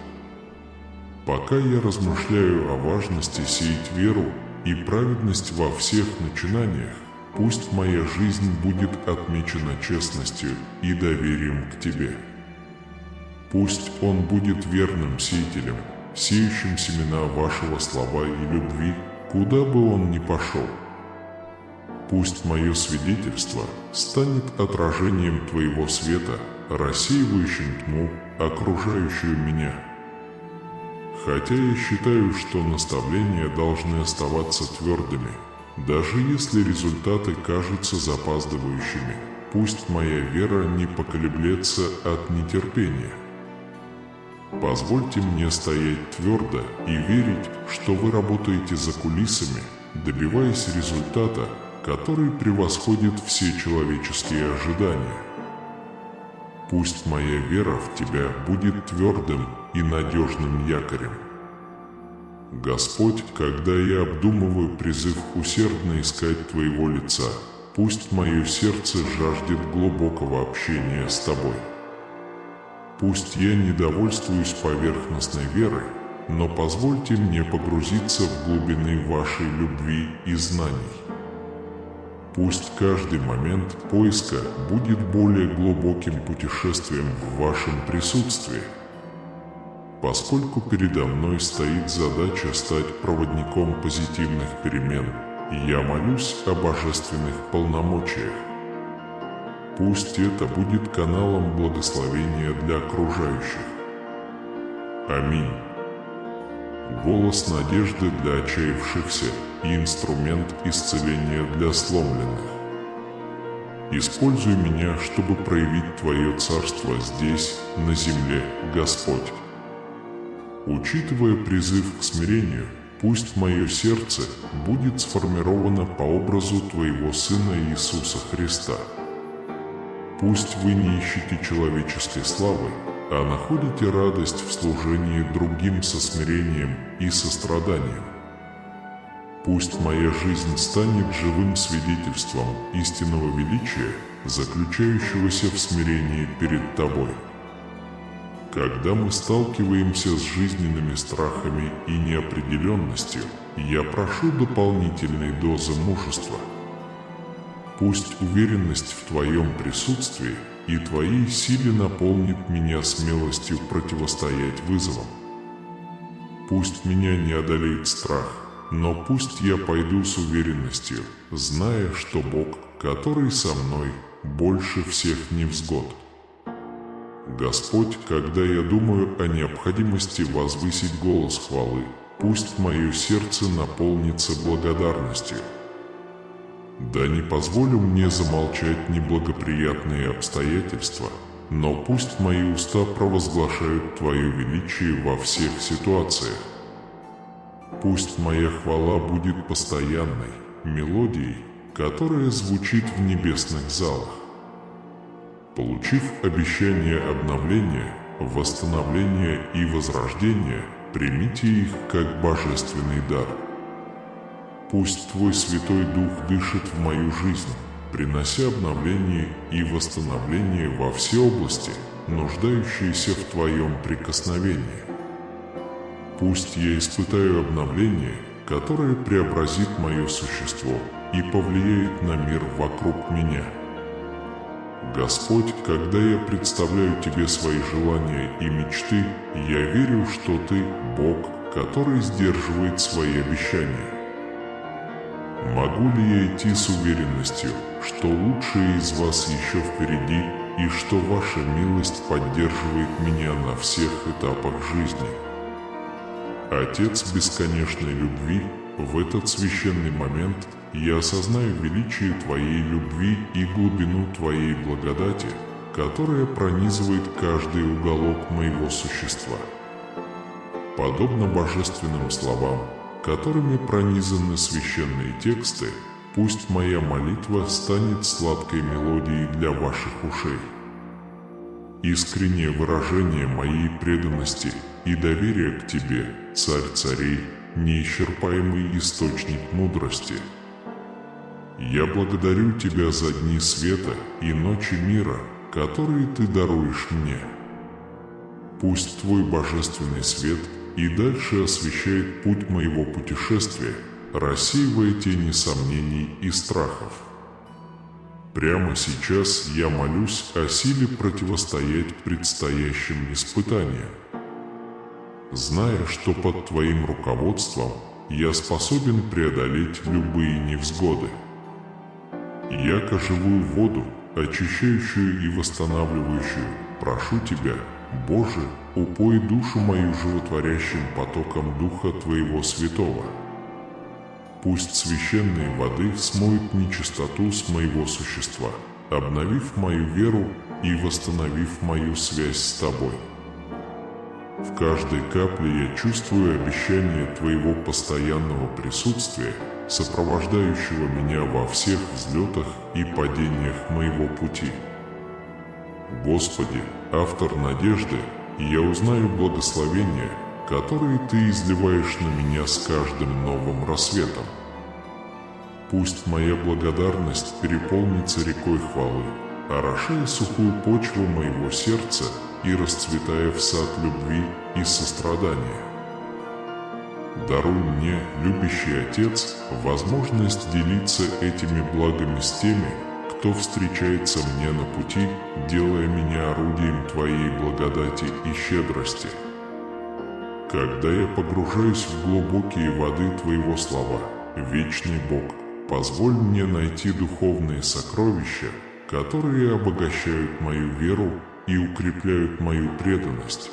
Пока я размышляю о важности сеять веру и праведность во всех начинаниях, пусть моя жизнь будет отмечена честностью и доверием к Тебе. Пусть он будет верным сеятелем, сеющим семена Вашего слова и любви, куда бы он ни пошел. Пусть мое свидетельство станет отражением Твоего света, рассеивающим тьму, окружающую меня. Хотя я считаю, что наставления должны оставаться твердыми, даже если результаты кажутся запаздывающими, пусть моя вера не поколеблется от нетерпения. Позвольте мне стоять твердо и верить, что вы работаете за кулисами, добиваясь результата, который превосходит все человеческие ожидания. Пусть моя вера в Тебя будет твердым и надежным якорем. Господь, когда я обдумываю призыв усердно искать Твоего лица, пусть мое сердце жаждет глубокого общения с Тобой. Пусть я не довольствуюсь поверхностной верой, но позвольте мне погрузиться в глубины Вашей любви и знаний. Пусть каждый момент поиска будет более глубоким путешествием в Вашем присутствии. Поскольку передо мной стоит задача стать проводником позитивных перемен, я молюсь о божественных полномочиях. Пусть это будет каналом благословения для окружающих. Аминь. Голос надежды для отчаявшихся и инструмент исцеления для сломленных. Используй меня, чтобы проявить Твое царство здесь, на земле, Господь. Учитывая призыв к смирению, пусть мое сердце будет сформировано по образу Твоего Сына Иисуса Христа. Пусть вы не ищете человеческой славы, а находите радость в служении другим со смирением и состраданием. Пусть моя жизнь станет живым свидетельством истинного величия, заключающегося в смирении перед Тобой. Когда мы сталкиваемся с жизненными страхами и неопределенностью, я прошу дополнительной дозы мужества. Пусть уверенность в Твоем присутствии и Твоей силе наполнит меня смелостью противостоять вызовам. Пусть меня не одолеет страх, но пусть я пойду с уверенностью, зная, что Бог, который со мной, больше всех невзгод. Господь, когда я думаю о необходимости возвысить голос хвалы, пусть мое сердце наполнится благодарностью. Да не позволю мне замолчать неблагоприятные обстоятельства, но пусть мои уста провозглашают Твое величие во всех ситуациях. Пусть моя хвала будет постоянной, мелодией, которая звучит в небесных залах. Получив обещание обновления, восстановления и возрождения, примите их как божественный дар. Пусть Твой Святой Дух дышит в мою жизнь, принося обновление и восстановление во все области, нуждающиеся в Твоем прикосновении. Пусть я испытаю обновление, которое преобразит мое существо и повлияет на мир вокруг меня. Господь, когда я представляю Тебе свои желания и мечты, я верю, что Ты – Бог, который сдерживает свои обещания. Могу ли я идти с уверенностью, что лучшее из вас еще впереди, и что Ваша милость поддерживает меня на всех этапах жизни? Отец бесконечной любви, в этот священный момент я осознаю величие Твоей любви и глубину Твоей благодати, которая пронизывает каждый уголок моего существа. Подобно божественным словам, которыми пронизаны священные тексты, пусть моя молитва станет сладкой мелодией для Ваших ушей. Искреннее выражение моей преданности и доверия к Тебе, Царь царей, неисчерпаемый источник мудрости. Я благодарю Тебя за дни света и ночи мира, которые Ты даруешь мне. Пусть Твой божественный свет и дальше освещает путь моего путешествия, рассеивая тени сомнений и страхов. Прямо сейчас я молюсь о силе противостоять предстоящим испытаниям, зная, что под Твоим руководством я способен преодолеть любые невзгоды. Яко живую воду, очищающую и восстанавливающую, прошу Тебя, Боже, упой душу мою животворящим потоком Духа Твоего Святого. Пусть священные воды смоют нечистоту с моего существа, обновив мою веру и восстановив мою связь с Тобой. В каждой капле я чувствую обещание Твоего постоянного присутствия, сопровождающего меня во всех взлетах и падениях моего пути. Господи, автор надежды, я узнаю благословения, которые Ты изливаешь на меня с каждым новым рассветом. Пусть моя благодарность переполнится рекой хвалы, орошая сухую почву моего сердца и расцветая в сад любви и сострадания. Даруй мне, любящий Отец, возможность делиться этими благами с теми, кто встречается мне на пути, делая меня орудием Твоей благодати и щедрости. Когда я погружаюсь в глубокие воды Твоего слова, вечный Бог, позволь мне найти духовные сокровища, которые обогащают мою веру и укрепляют мою преданность.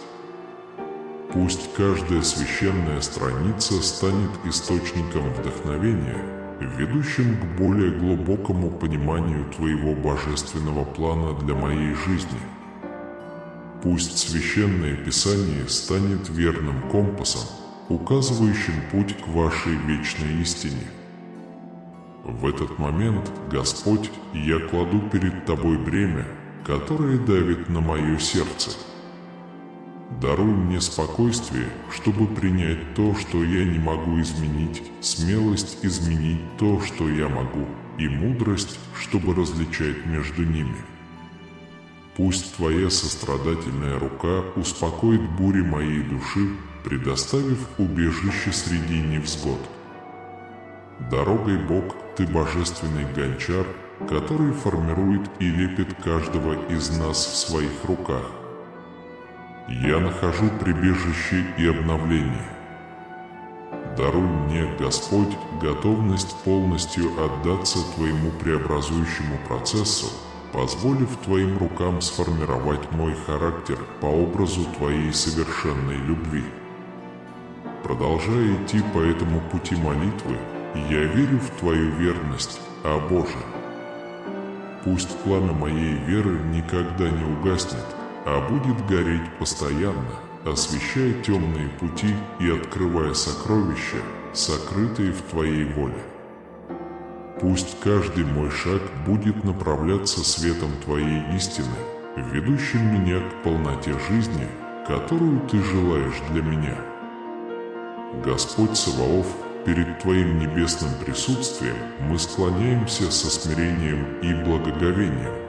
Пусть каждая священная страница станет источником вдохновения, ведущим к более глубокому пониманию Твоего божественного плана для моей жизни. Пусть Священное Писание станет верным компасом, указывающим путь к Вашей вечной истине. В этот момент, Господь, я кладу перед Тобой бремя, которое давит на мое сердце. Даруй мне спокойствие, чтобы принять то, что я не могу изменить, смелость изменить то, что я могу, и мудрость, чтобы различать между ними. Пусть Твоя сострадательная рука успокоит бури моей души, предоставив убежище среди невзгод. Дорогой Бог, Ты божественный гончар, который формирует и лепит каждого из нас в своих руках. Я нахожу прибежище и обновление. Даруй мне, Господь, готовность полностью отдаться Твоему преобразующему процессу, позволив Твоим рукам сформировать мой характер по образу Твоей совершенной любви. Продолжая идти по этому пути молитвы, я верю в Твою верность, о Боже. Пусть пламя моей веры никогда не угаснет, а будет гореть постоянно, освещая темные пути и открывая сокровища, сокрытые в Твоей воле. Пусть каждый мой шаг будет направляться светом Твоей истины, ведущим меня к полноте жизни, которую Ты желаешь для меня. Господь Саваоф, перед Твоим небесным присутствием мы склоняемся со смирением и благоговением.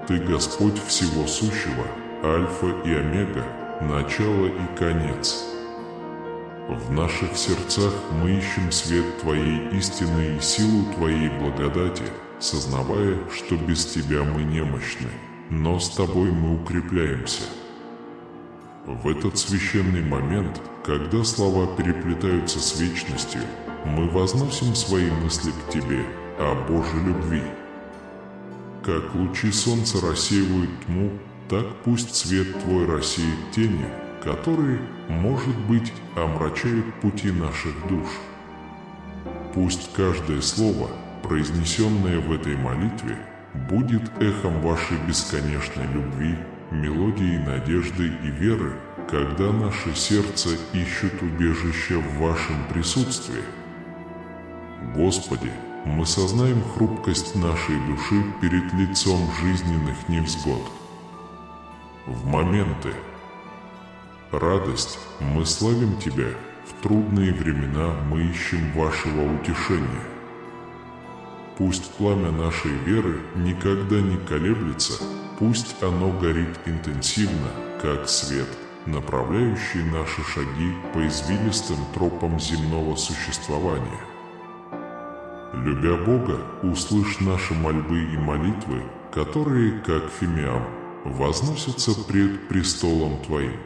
Ты Господь всего сущего, Альфа и Омега, начало и конец. В наших сердцах мы ищем свет Твоей истины и силу Твоей благодати, сознавая, что без Тебя мы немощны, но с Тобой мы укрепляемся. В этот священный момент, когда слова переплетаются с вечностью, мы возносим свои мысли к Тебе, о Божьей любви. Как лучи солнца рассеивают тьму, так пусть свет Твой рассеет тени, которые, может быть, омрачают пути наших душ. Пусть каждое слово, произнесенное в этой молитве, будет эхом Вашей бесконечной любви, мелодией надежды и веры, когда наше сердце ищет убежище в Вашем присутствии. Господи, мы сознаем хрупкость нашей души перед лицом жизненных невзгод. В моменты радость мы славим Тебя, в трудные времена мы ищем Вашего утешения. Пусть пламя нашей веры никогда не колеблется, пусть оно горит интенсивно, как свет, направляющий наши шаги по извилистым тропам земного существования. Любя Бога, услышь наши мольбы и молитвы, которые, как фимиам, возносятся пред престолом Твоим.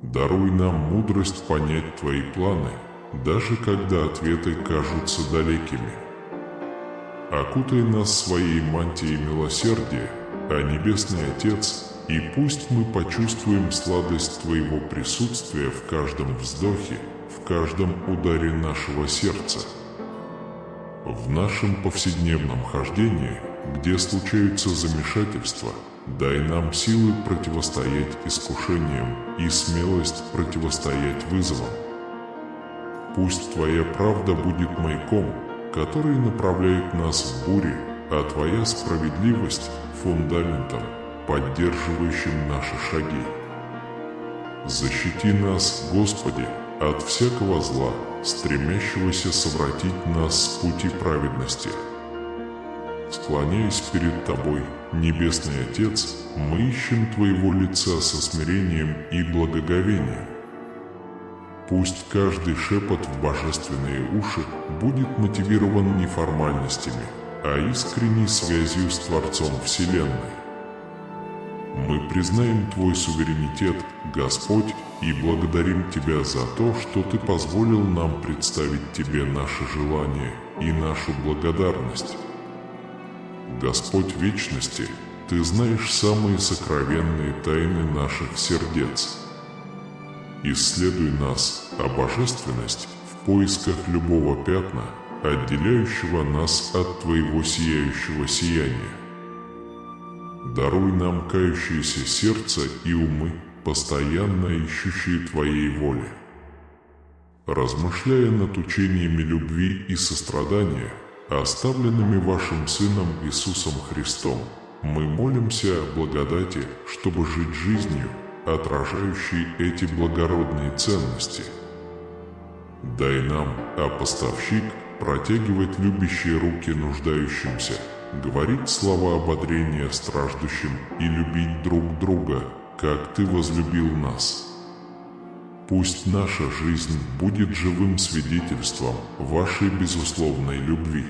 Даруй нам мудрость понять Твои планы, даже когда ответы кажутся далекими. Окутай нас своей мантией милосердия, а Небесный Отец, и пусть мы почувствуем сладость Твоего присутствия в каждом вздохе, в каждом ударе нашего сердца. В нашем повседневном хождении, где случаются замешательства, дай нам силы противостоять искушениям и смелость противостоять вызовам. Пусть Твоя правда будет маяком, который направляет нас в буре, а Твоя справедливость – фундаментом, поддерживающим наши шаги. Защити нас, Господи, от всякого зла, стремящегося совратить нас с пути праведности. Склоняясь перед Тобой, Небесный Отец, мы ищем Твоего лица со смирением и благоговением. Пусть каждый шепот в божественные уши будет мотивирован не формальностями, а искренней связью с Творцом Вселенной. Мы признаем Твой суверенитет, Господь, и благодарим Тебя за то, что Ты позволил нам представить Тебе наши желания и нашу благодарность. Господь вечности, Ты знаешь самые сокровенные тайны наших сердец. Исследуй нас, а божественность, в поисках любого пятна, отделяющего нас от Твоего сияющего сияния. Даруй нам кающееся сердце и умы, постоянно ищущие Твоей воли. Размышляя над учениями любви и сострадания, оставленными Вашим Сыном Иисусом Христом, мы молимся о благодати, чтобы жить жизнью, отражающей эти благородные ценности. Дай нам, а поставщик, протягивать любящие руки нуждающимся, говорить слова ободрения страждущим и любить друг друга, как Ты возлюбил нас. Пусть наша жизнь будет живым свидетельством Вашей безусловной любви.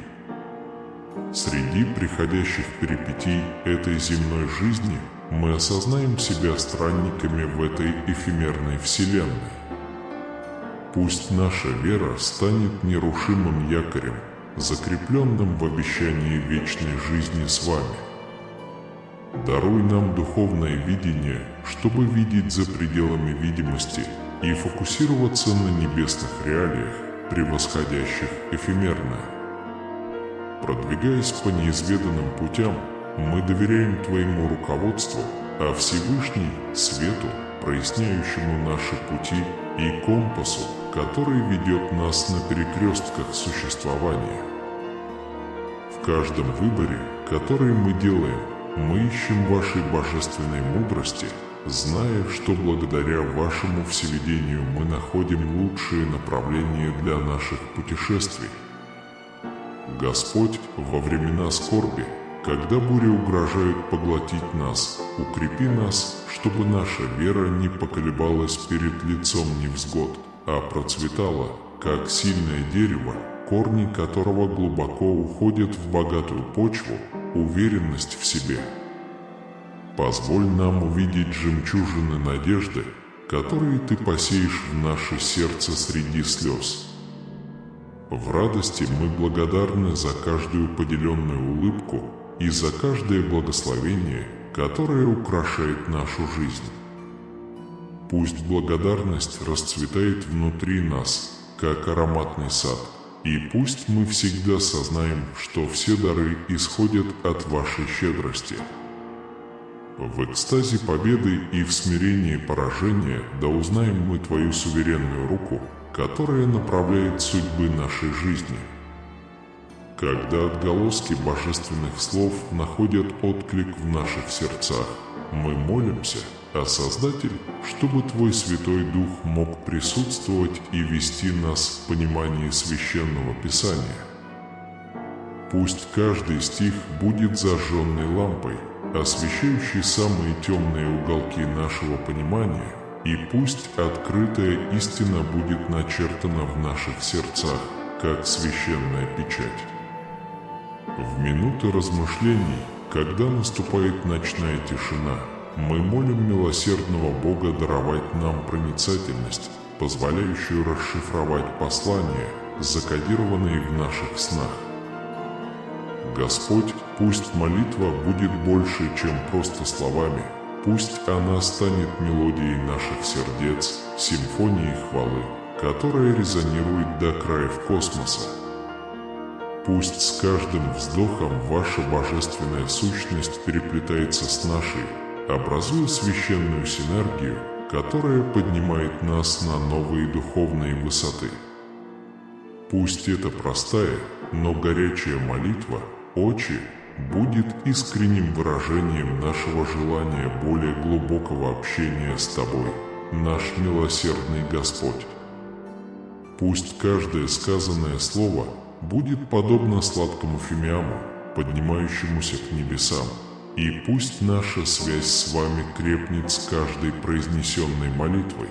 Среди приходящих перипетий этой земной жизни мы осознаем себя странниками в этой эфемерной вселенной. Пусть наша вера станет нерушимым якорем, закрепленным в обещании вечной жизни с Вами. Даруй нам духовное видение, чтобы видеть за пределами видимости и фокусироваться на небесных реалиях, превосходящих эфемерное. Продвигаясь по неизведанным путям, мы доверяем Твоему руководству, а Всевышний — свету, проясняющему наши пути, и компасу, который ведет нас на перекрестках существования. В каждом выборе, который мы делаем, мы ищем Вашей божественной мудрости, зная, что благодаря Вашему всеведению мы находим лучшие направления для наших путешествий. Господь, во времена скорби, когда бури угрожают поглотить нас, укрепи нас, чтобы наша вера не поколебалась перед лицом невзгод, а процветала, как сильное дерево, корни которого глубоко уходят в богатую почву, уверенность в себе. Позволь нам увидеть жемчужины надежды, которые Ты посеешь в наше сердце среди слез. В радости мы благодарны за каждую поделенную улыбку и за каждое благословение, которое украшает нашу жизнь. Пусть благодарность расцветает внутри нас, как ароматный сад, и пусть мы всегда сознаем, что все дары исходят от Вашей щедрости. В экстазе победы и в смирении поражения да узнаем мы Твою суверенную руку, которая направляет судьбы нашей жизни. Когда отголоски божественных слов находят отклик в наших сердцах, мы молимся, а Создатель, чтобы Твой Святой Дух мог присутствовать и вести нас в понимании Священного Писания. Пусть каждый стих будет зажженной лампой, освещающий самые темные уголки нашего понимания, и пусть открытая истина будет начертана в наших сердцах, как священная печать. В минуты размышлений, когда наступает ночная тишина, мы молим милосердного Бога даровать нам проницательность, позволяющую расшифровать послания, закодированные в наших снах. Господь, пусть молитва будет больше, чем просто словами, пусть она станет мелодией наших сердец, симфонией хвалы, которая резонирует до краев космоса. Пусть с каждым вздохом ваша божественная сущность переплетается с нашей, образуя священную синергию, которая поднимает нас на новые духовные высоты. Пусть эта простая, но горячая молитва «Отче» будет искренним выражением нашего желания более глубокого общения с Тобой, наш милосердный Господь. Пусть каждое сказанное слово будет подобно сладкому фимиаму, поднимающемуся к небесам, и пусть наша связь с Вами крепнет с каждой произнесенной молитвой.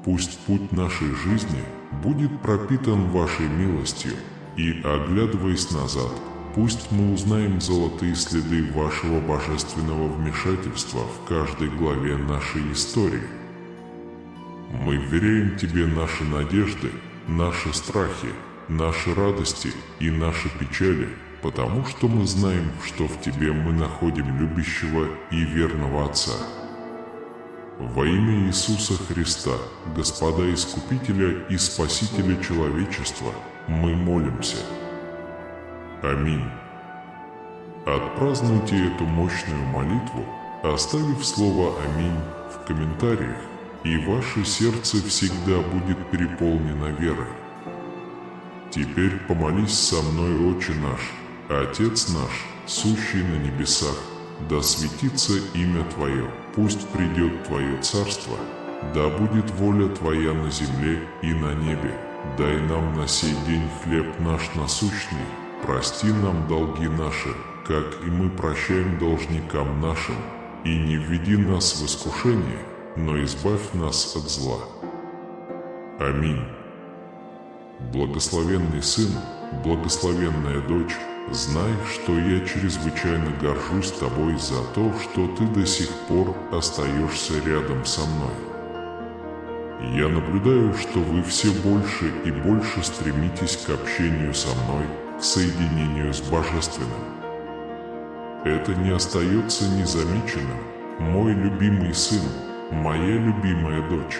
Пусть путь нашей жизни будет пропитан Вашей милостью, и, оглядываясь назад, пусть мы узнаем золотые следы Вашего божественного вмешательства в каждой главе нашей истории. Мы вверяем Тебе наши надежды, наши страхи, наши радости и наши печали, потому что мы знаем, что в Тебе мы находим любящего и верного Отца. Во имя Иисуса Христа, Господа Искупителя и Спасителя человечества, мы молимся. Аминь. Отпразднуйте эту мощную молитву, оставив слово «Аминь» в комментариях, и ваше сердце всегда будет переполнено верой. Теперь помолись со мной, Отче наш, Отец наш, сущий на небесах, да светится имя Твое, пусть придет Твое царство, да будет воля Твоя на земле и на небе. Дай нам на сей день хлеб наш насущный, прости нам долги наши, как и мы прощаем должникам нашим, и не введи нас в искушение, но избавь нас от зла. Аминь. Благословенный Сын, благословенная дочь, знай, что я чрезвычайно горжусь Тобой за то, что Ты до сих пор остаешься рядом со мной. Я наблюдаю, что вы все больше и больше стремитесь к общению со мной, к соединению с Божественным. Это не остается незамеченным, мой любимый сын, моя любимая дочь.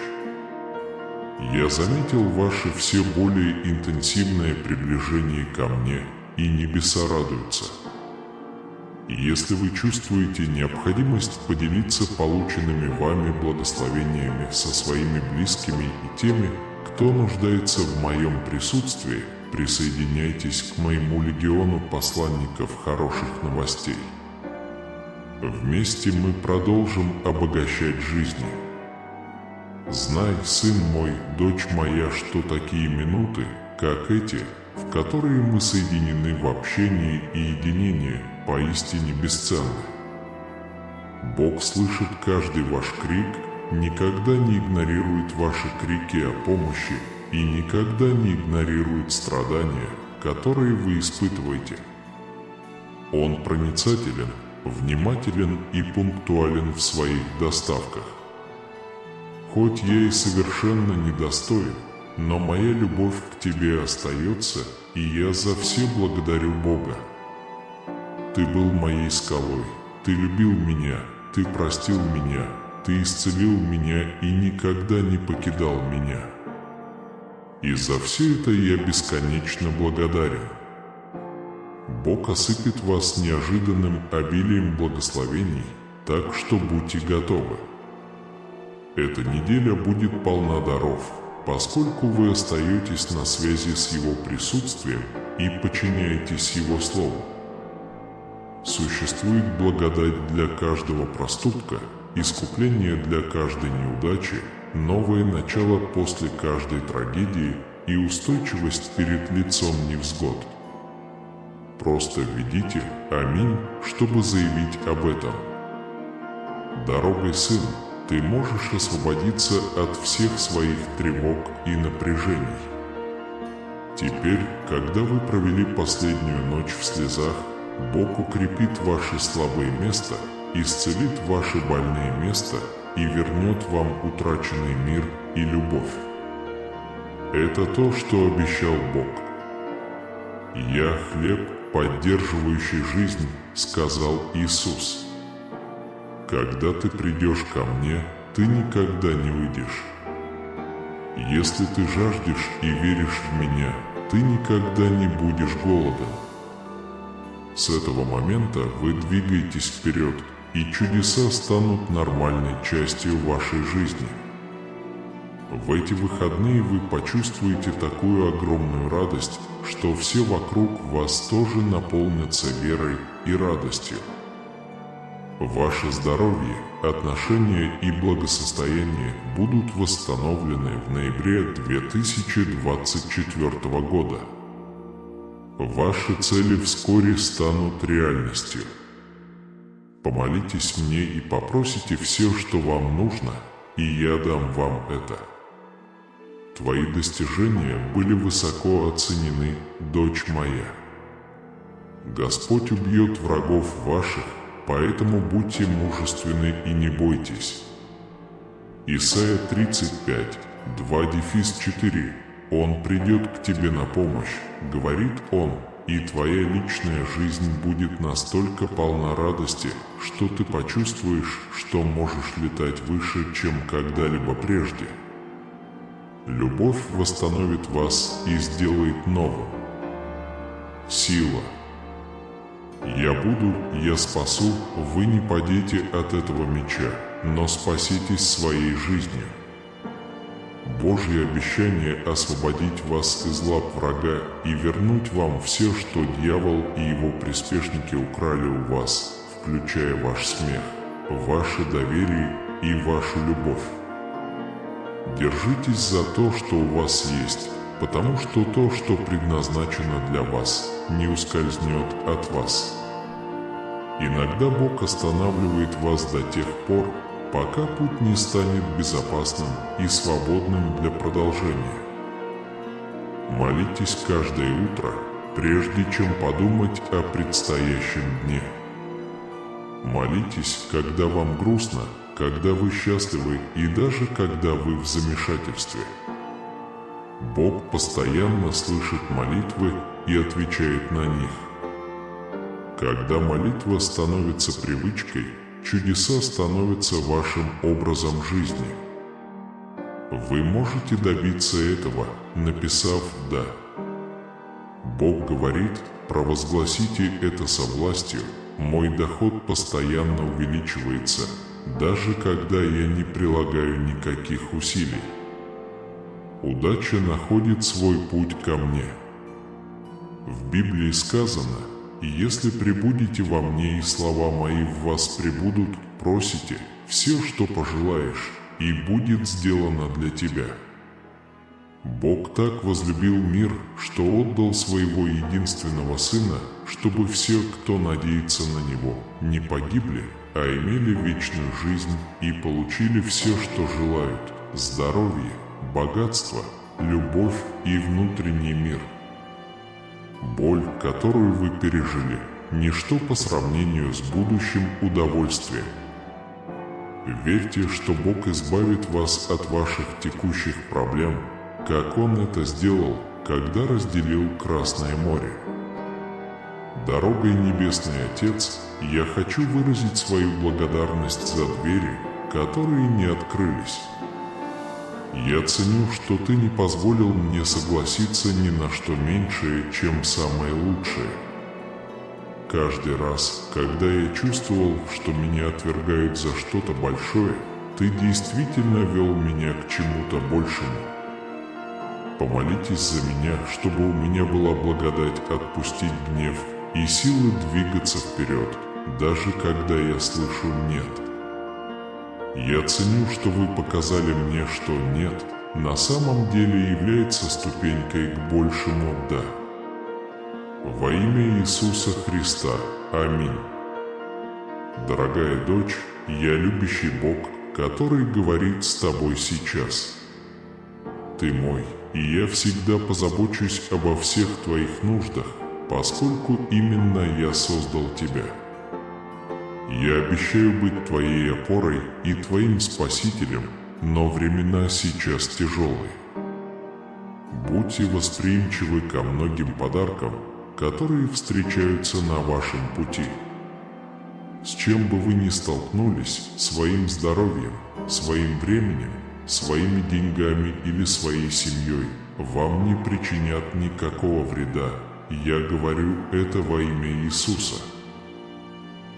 Я заметил ваше все более интенсивное приближение ко мне, и небеса радуются. Если вы чувствуете необходимость поделиться полученными вами благословениями со своими близкими и теми, кто нуждается в моем присутствии, присоединяйтесь к моему легиону посланников хороших новостей. Вместе мы продолжим обогащать жизни. Знай, сын мой, дочь моя, что такие минуты, как эти, в которые мы соединены в общении и единении, поистине бесценны. Бог слышит каждый ваш крик, никогда не игнорирует ваши крики о помощи и никогда не игнорирует страдания, которые вы испытываете. Он проницателен, внимателен и пунктуален в своих доставках. Хоть я и совершенно недостоин, но моя любовь к тебе остается, и я за все благодарю Бога. Ты был моей скалой, ты любил меня, ты простил меня, ты исцелил меня и никогда не покидал меня. И за все это я бесконечно благодарен. Бог осыпет вас неожиданным обилием благословений, так что будьте готовы. Эта неделя будет полна даров, поскольку вы остаетесь на связи с Его присутствием и подчиняетесь Его Слову. Существует благодать для каждого проступка, искупление для каждой неудачи, новое начало после каждой трагедии и устойчивость перед лицом невзгод. Просто введите «Аминь», чтобы заявить об этом. Дорогой сын, ты можешь освободиться от всех своих тревог и напряжений. Теперь, когда вы провели последнюю ночь в слезах, Бог укрепит ваше слабое место, исцелит ваше больное место и вернет вам утраченный мир и любовь. Это то, что обещал Бог. «Я хлеб, поддерживающий жизнь», — сказал Иисус. «Когда ты придешь ко мне, ты никогда не выйдешь. Если ты жаждешь и веришь в меня, ты никогда не будешь голоден». С этого момента вы двигаетесь вперед, и чудеса станут нормальной частью вашей жизни. В эти выходные вы почувствуете такую огромную радость, что все вокруг вас тоже наполнятся верой и радостью. Ваше здоровье, отношения и благосостояние будут восстановлены в ноябре 2024 года. Ваши цели вскоре станут реальностью. Помолитесь мне и попросите все, что вам нужно, и я дам вам это. Твои достижения были высоко оценены, дочь моя. Господь убьет врагов ваших, поэтому будьте мужественны и не бойтесь. Исайя 35, 2-4. Он придет к тебе на помощь, говорит Он, и твоя личная жизнь будет настолько полна радости, что ты почувствуешь, что можешь летать выше, чем когда-либо прежде. Любовь восстановит вас и сделает новым. Сила. Я буду, я спасу, вы не падете от этого меча, но спаситесь своей жизнью. Божье обещание освободить вас из лап врага и вернуть вам все, что дьявол и его приспешники украли у вас, включая ваш смех, ваше доверие и вашу любовь. Держитесь за то, что у вас есть, потому что то, что предназначено для вас, не ускользнет от вас. Иногда Бог останавливает вас до тех пор, пока путь не станет безопасным и свободным для продолжения. Молитесь каждое утро, прежде чем подумать о предстоящем дне. Молитесь, когда вам грустно, когда вы счастливы и даже когда вы в замешательстве. Бог постоянно слышит молитвы и отвечает на них. Когда молитва становится привычкой, чудеса становятся вашим образом жизни. Вы можете добиться этого, написав «да». Бог говорит: провозгласите это со властью, мой доход постоянно увеличивается, даже когда я не прилагаю никаких усилий. Удача находит свой путь ко мне. В Библии сказано: «Если пребудете во мне и слова мои в вас пребудут, просите все, что пожелаешь, и будет сделано для тебя». Бог так возлюбил мир, что отдал своего единственного Сына, чтобы все, кто надеется на Него, не погибли, а имели вечную жизнь и получили все, что желают: здоровье, богатство, любовь и внутренний мир. Боль, которую вы пережили, ничто по сравнению с будущим удовольствием. Верьте, что Бог избавит вас от ваших текущих проблем, как Он это сделал, когда разделил Красное море. Дорогой Небесный Отец, я хочу выразить свою благодарность за двери, которые не открылись. Я ценю, что Ты не позволил мне согласиться ни на что меньшее, чем самое лучшее. Каждый раз, когда я чувствовал, что меня отвергают за что-то большое, Ты действительно вел меня к чему-то большему. Помолитесь за меня, чтобы у меня была благодать отпустить гнев и силы двигаться вперед, даже когда я слышу «нет». Я ценю, что вы показали мне, что «нет» на самом деле является ступенькой к большему «да». Во имя Иисуса Христа. Аминь. Дорогая дочь, я любящий Бог, который говорит с тобой сейчас. Ты мой, и я всегда позабочусь обо всех твоих нуждах, поскольку именно я создал тебя. Я обещаю быть твоей опорой и твоим спасителем, но времена сейчас тяжелые. Будьте восприимчивы ко многим подаркам, которые встречаются на вашем пути. С чем бы вы ни столкнулись, своим здоровьем, своим временем, своими деньгами или своей семьей, вам не причинят никакого вреда. Я говорю это во имя Иисуса.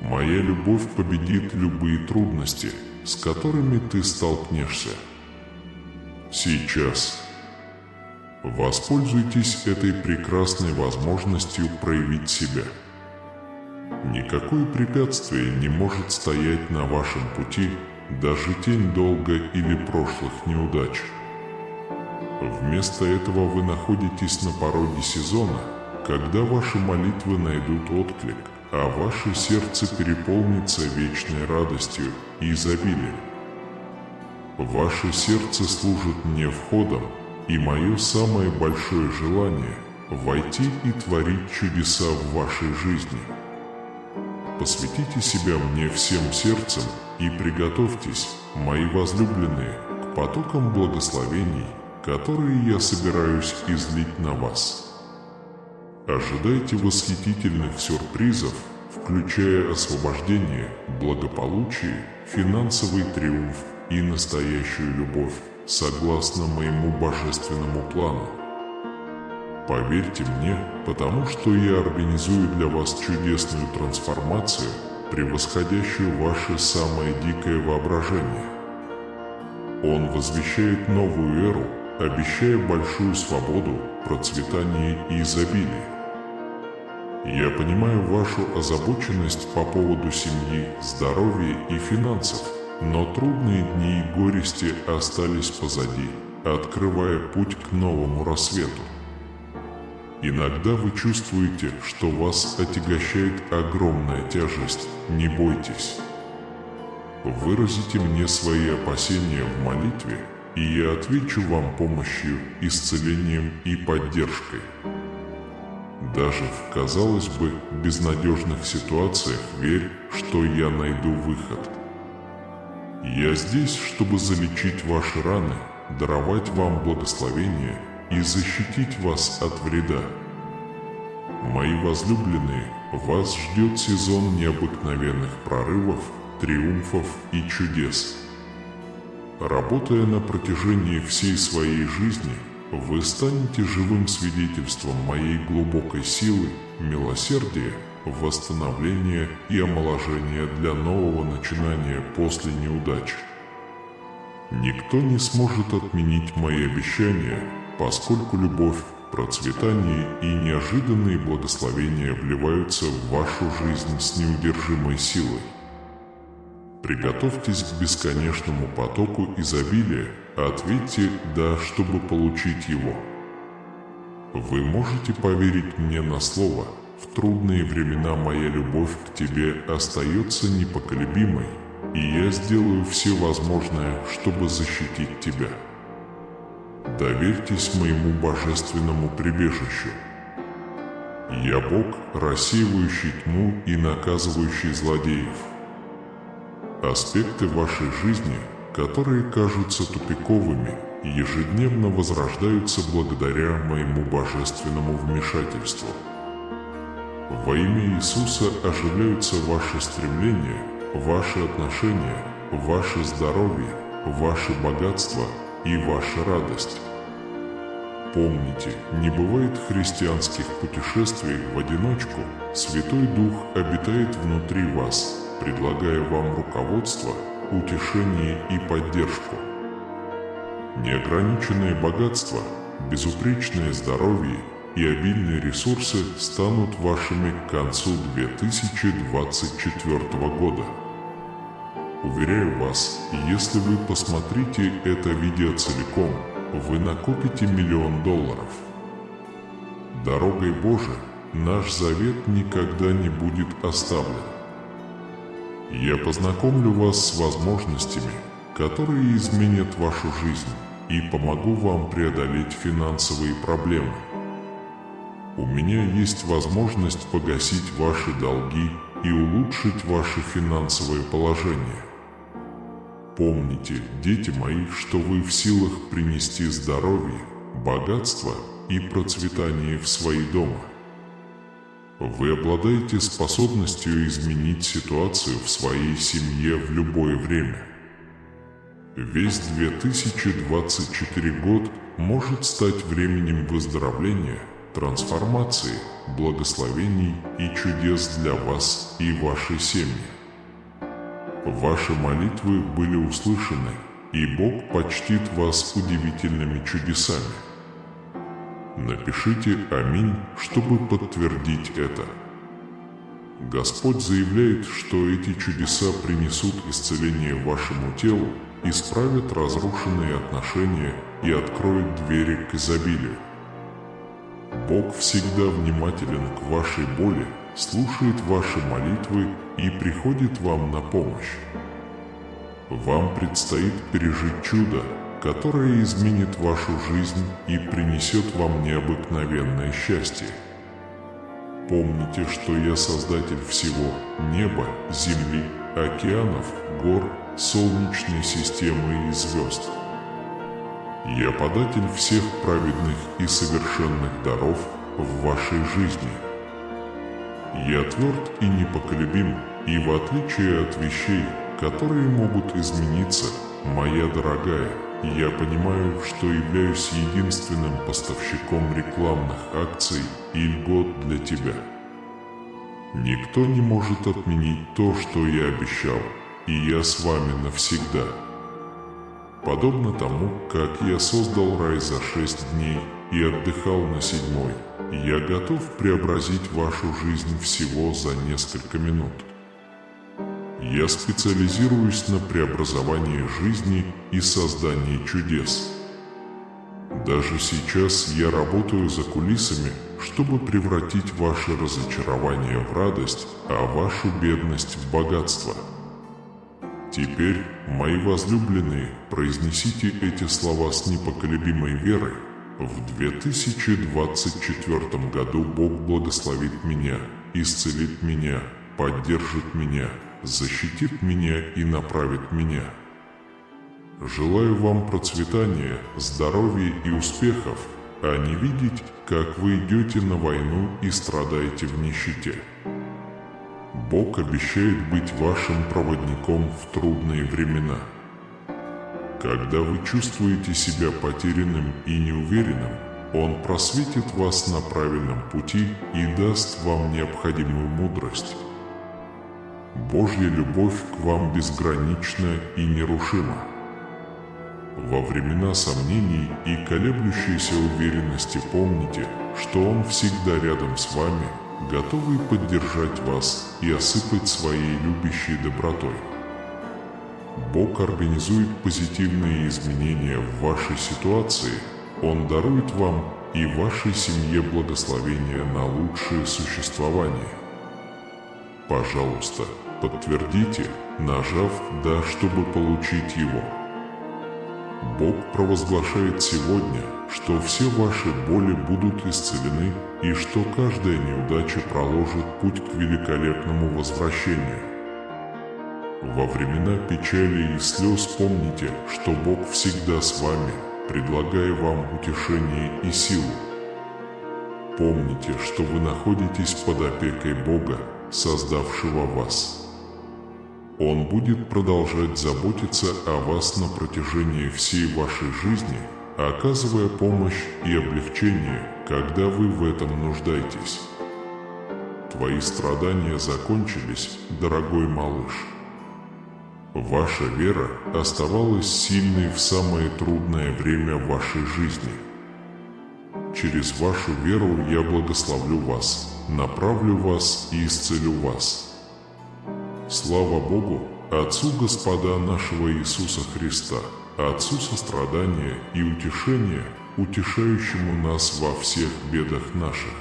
Моя любовь победит любые трудности, с которыми ты столкнешься. Сейчас. Воспользуйтесь этой прекрасной возможностью проявить себя. Никакое препятствие не может стоять на вашем пути, даже тень долга или прошлых неудач. Вместо этого вы находитесь на пороге сезона, когда ваши молитвы найдут отклик, а ваше сердце переполнится вечной радостью и изобилием. Ваше сердце служит мне входом, и мое самое большое желание – войти и творить чудеса в вашей жизни. Посвятите себя мне всем сердцем и приготовьтесь, мои возлюбленные, к потокам благословений, которые я собираюсь излить на вас. Ожидайте восхитительных сюрпризов, включая освобождение, благополучие, финансовый триумф и настоящую любовь, согласно моему божественному плану. Поверьте мне, потому что я организую для вас чудесную трансформацию, превосходящую ваше самое дикое воображение. Он возвещает новую эру, обещая большую свободу, процветание и изобилие. Я понимаю вашу озабоченность по поводу семьи, здоровья и финансов, но трудные дни и горести остались позади, открывая путь к новому рассвету. Иногда вы чувствуете, что вас отягощает огромная тяжесть. Не бойтесь. Выразите мне свои опасения в молитве, и я отвечу вам помощью, исцелением и поддержкой. Даже в, казалось бы, безнадежных ситуациях верь, что я найду выход. Я здесь, чтобы залечить ваши раны, даровать вам благословение и защитить вас от вреда. Мои возлюбленные, вас ждет сезон необыкновенных прорывов, триумфов и чудес. Работая на протяжении всей своей жизни, вы станете живым свидетельством моей глубокой силы, милосердия, восстановления и омоложения для нового начинания после неудач. Никто не сможет отменить мои обещания, поскольку любовь, процветание и неожиданные благословения вливаются в вашу жизнь с неудержимой силой. Приготовьтесь к бесконечному потоку изобилия, ответьте «да», чтобы получить его. Вы можете поверить мне на слово, в трудные времена моя любовь к тебе остается непоколебимой, и я сделаю все возможное, чтобы защитить тебя. Доверьтесь моему божественному прибежищу. Я Бог, рассеивающий тьму и наказывающий злодеев. Аспекты вашей жизни, которые кажутся тупиковыми, ежедневно возрождаются благодаря моему божественному вмешательству. Во имя Иисуса оживляются ваши стремления, ваши отношения, ваше здоровье, ваше богатство и ваша радость. Помните, не бывает христианских путешествий в одиночку, Святой Дух обитает внутри вас, предлагая вам руководство, утешение и поддержку. Неограниченное богатство, безупречное здоровье и обильные ресурсы станут вашими к концу 2024 года. Уверяю вас, если вы посмотрите это видео целиком, вы накопите $1 000 000. Дорогой Божией наш завет никогда не будет оставлен. Я познакомлю вас с возможностями, которые изменят вашу жизнь, и помогу вам преодолеть финансовые проблемы. У меня есть возможность погасить ваши долги и улучшить ваше финансовое положение. Помните, дети мои, что вы в силах принести здоровье, богатство и процветание в свои дома. Вы обладаете способностью изменить ситуацию в своей семье в любое время. Весь 2024 год может стать временем выздоровления, трансформации, благословений и чудес для вас и вашей семьи. Ваши молитвы были услышаны, и Бог почтит вас удивительными чудесами. Напишите «Аминь», чтобы подтвердить это. Господь заявляет, что эти чудеса принесут исцеление вашему телу, исправят разрушенные отношения и откроют двери к изобилию. Бог всегда внимателен к вашей боли, слушает ваши молитвы и приходит вам на помощь. Вам предстоит пережить чудо, которое изменит вашу жизнь и принесет вам необыкновенное счастье. Помните, что я создатель всего неба, земли, океанов, гор, солнечной системы и звезд. Я податель всех праведных и совершенных даров в вашей жизни. Я тверд и непоколебим, и в отличие от вещей, которые могут измениться, моя дорогая, я понимаю, что являюсь единственным поставщиком рекламных акций и льгот для тебя. Никто не может отменить то, что я обещал, и я с вами навсегда. Подобно тому, как я создал рай за 6 дней и отдыхал на 7-й, я готов преобразить вашу жизнь всего за несколько минут. Я специализируюсь на преобразовании жизни и создании чудес. Даже сейчас я работаю за кулисами, чтобы превратить ваше разочарование в радость, а вашу бедность в богатство. Теперь, мои возлюбленные, произнесите эти слова с непоколебимой верой. В 2024 году Бог благословит меня, исцелит меня, поддержит меня, защитит меня и направит меня. Желаю вам процветания, здоровья и успехов, а не видеть, как вы идете на войну и страдаете в нищете. Бог обещает быть вашим проводником в трудные времена. Когда вы чувствуете себя потерянным и неуверенным, Он просветит вас на правильном пути и даст вам необходимую мудрость. Божья любовь к вам безгранична и нерушима. Во времена сомнений и колеблющейся уверенности помните, что Он всегда рядом с вами, готовый поддержать вас и осыпать своей любящей добротой. Бог организует позитивные изменения в вашей ситуации, Он дарует вам и вашей семье благословение на лучшее существование. Пожалуйста, подтвердите, нажав «Да», чтобы получить его. Бог провозглашает сегодня, что все ваши боли будут исцелены и что каждая неудача проложит путь к великолепному возвращению. Во времена печали и слез помните, что Бог всегда с вами, предлагая вам утешение и силу. Помните, что вы находитесь под опекой Бога, создавшего вас. Он будет продолжать заботиться о вас на протяжении всей вашей жизни, оказывая помощь и облегчение, когда вы в этом нуждаетесь. Твои страдания закончились, дорогой малыш. Ваша вера оставалась сильной в самое трудное время вашей жизни. Через вашу веру я благословлю вас, направлю вас и исцелю вас. Слава Богу, Отцу Господа нашего Иисуса Христа, Отцу сострадания и утешения, утешающему нас во всех бедах наших.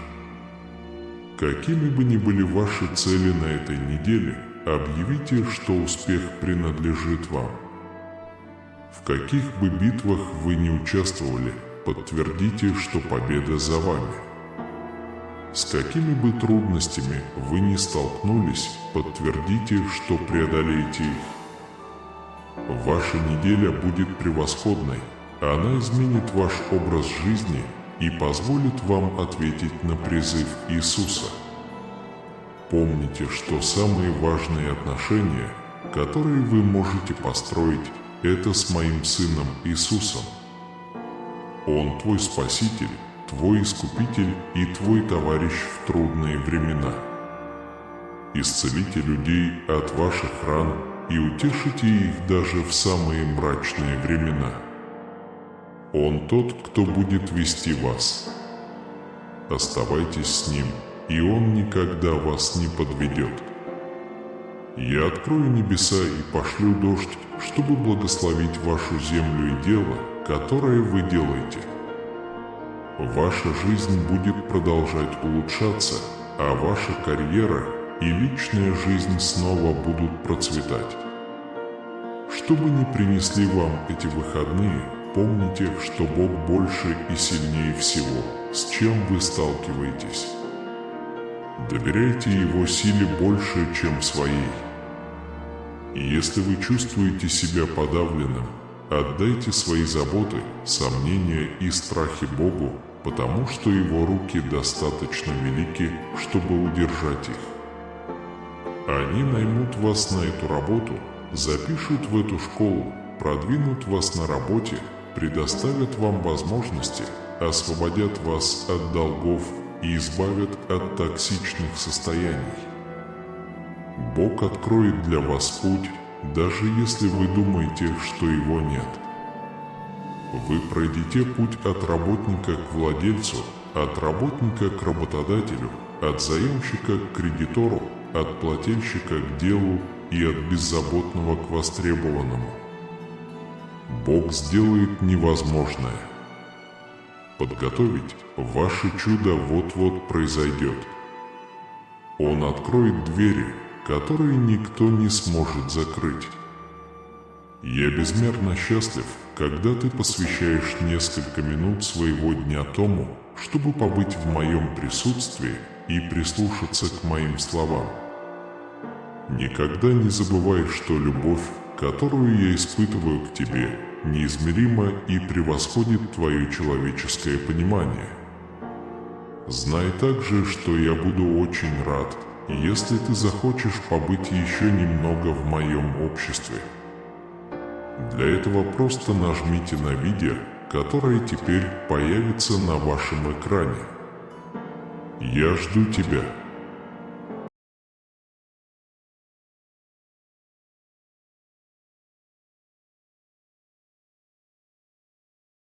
Какими бы ни были ваши цели на этой неделе, объявите, что успех принадлежит вам. В каких бы битвах вы ни участвовали, подтвердите, что победа за вами. С какими бы трудностями вы ни столкнулись, подтвердите, что преодолеете их. Ваша неделя будет превосходной. Она изменит ваш образ жизни и позволит вам ответить на призыв Иисуса. Помните, что самые важные отношения, которые вы можете построить, это с моим Сыном Иисусом. Он твой Спаситель, твой Искупитель и твой товарищ в трудные времена. Исцелите людей от ваших ран и утешите их даже в самые мрачные времена. Он тот, кто будет вести вас. Оставайтесь с Ним, и Он никогда вас не подведет. Я открою небеса и пошлю дождь, чтобы благословить вашу землю и дело, которое вы делаете. Ваша жизнь будет продолжать улучшаться, а ваша карьера и личная жизнь снова будут процветать. Что бы ни принесли вам эти выходные, помните, что Бог больше и сильнее всего, с чем вы сталкиваетесь. Доверяйте Его силе больше, чем своей. И если вы чувствуете себя подавленным, отдайте свои заботы, сомнения и страхи Богу, потому что Его руки достаточно велики, чтобы удержать их. Они наймут вас на эту работу, запишут в эту школу, продвинут вас на работе, предоставят вам возможности, освободят вас от долгов и избавят от токсичных состояний. Бог откроет для вас путь, даже если вы думаете, что его нет. Вы пройдете путь от работника к владельцу, от работника к работодателю, от заемщика к кредитору, от плательщика к делу и от беззаботного к востребованному. Бог сделает невозможное. Подготовить ваше чудо вот-вот произойдет. Он откроет двери, которые никто не сможет закрыть. Я безмерно счастлив, когда ты посвящаешь несколько минут своего дня тому, чтобы побыть в моем присутствии и прислушаться к моим словам. Никогда не забывай, что любовь, которую я испытываю к тебе, неизмеримо и превосходит твое человеческое понимание. Знай также, что я буду очень рад, если ты захочешь побыть еще немного в моем обществе. Для этого просто нажмите на видео, которое теперь появится на вашем экране. Я жду тебя.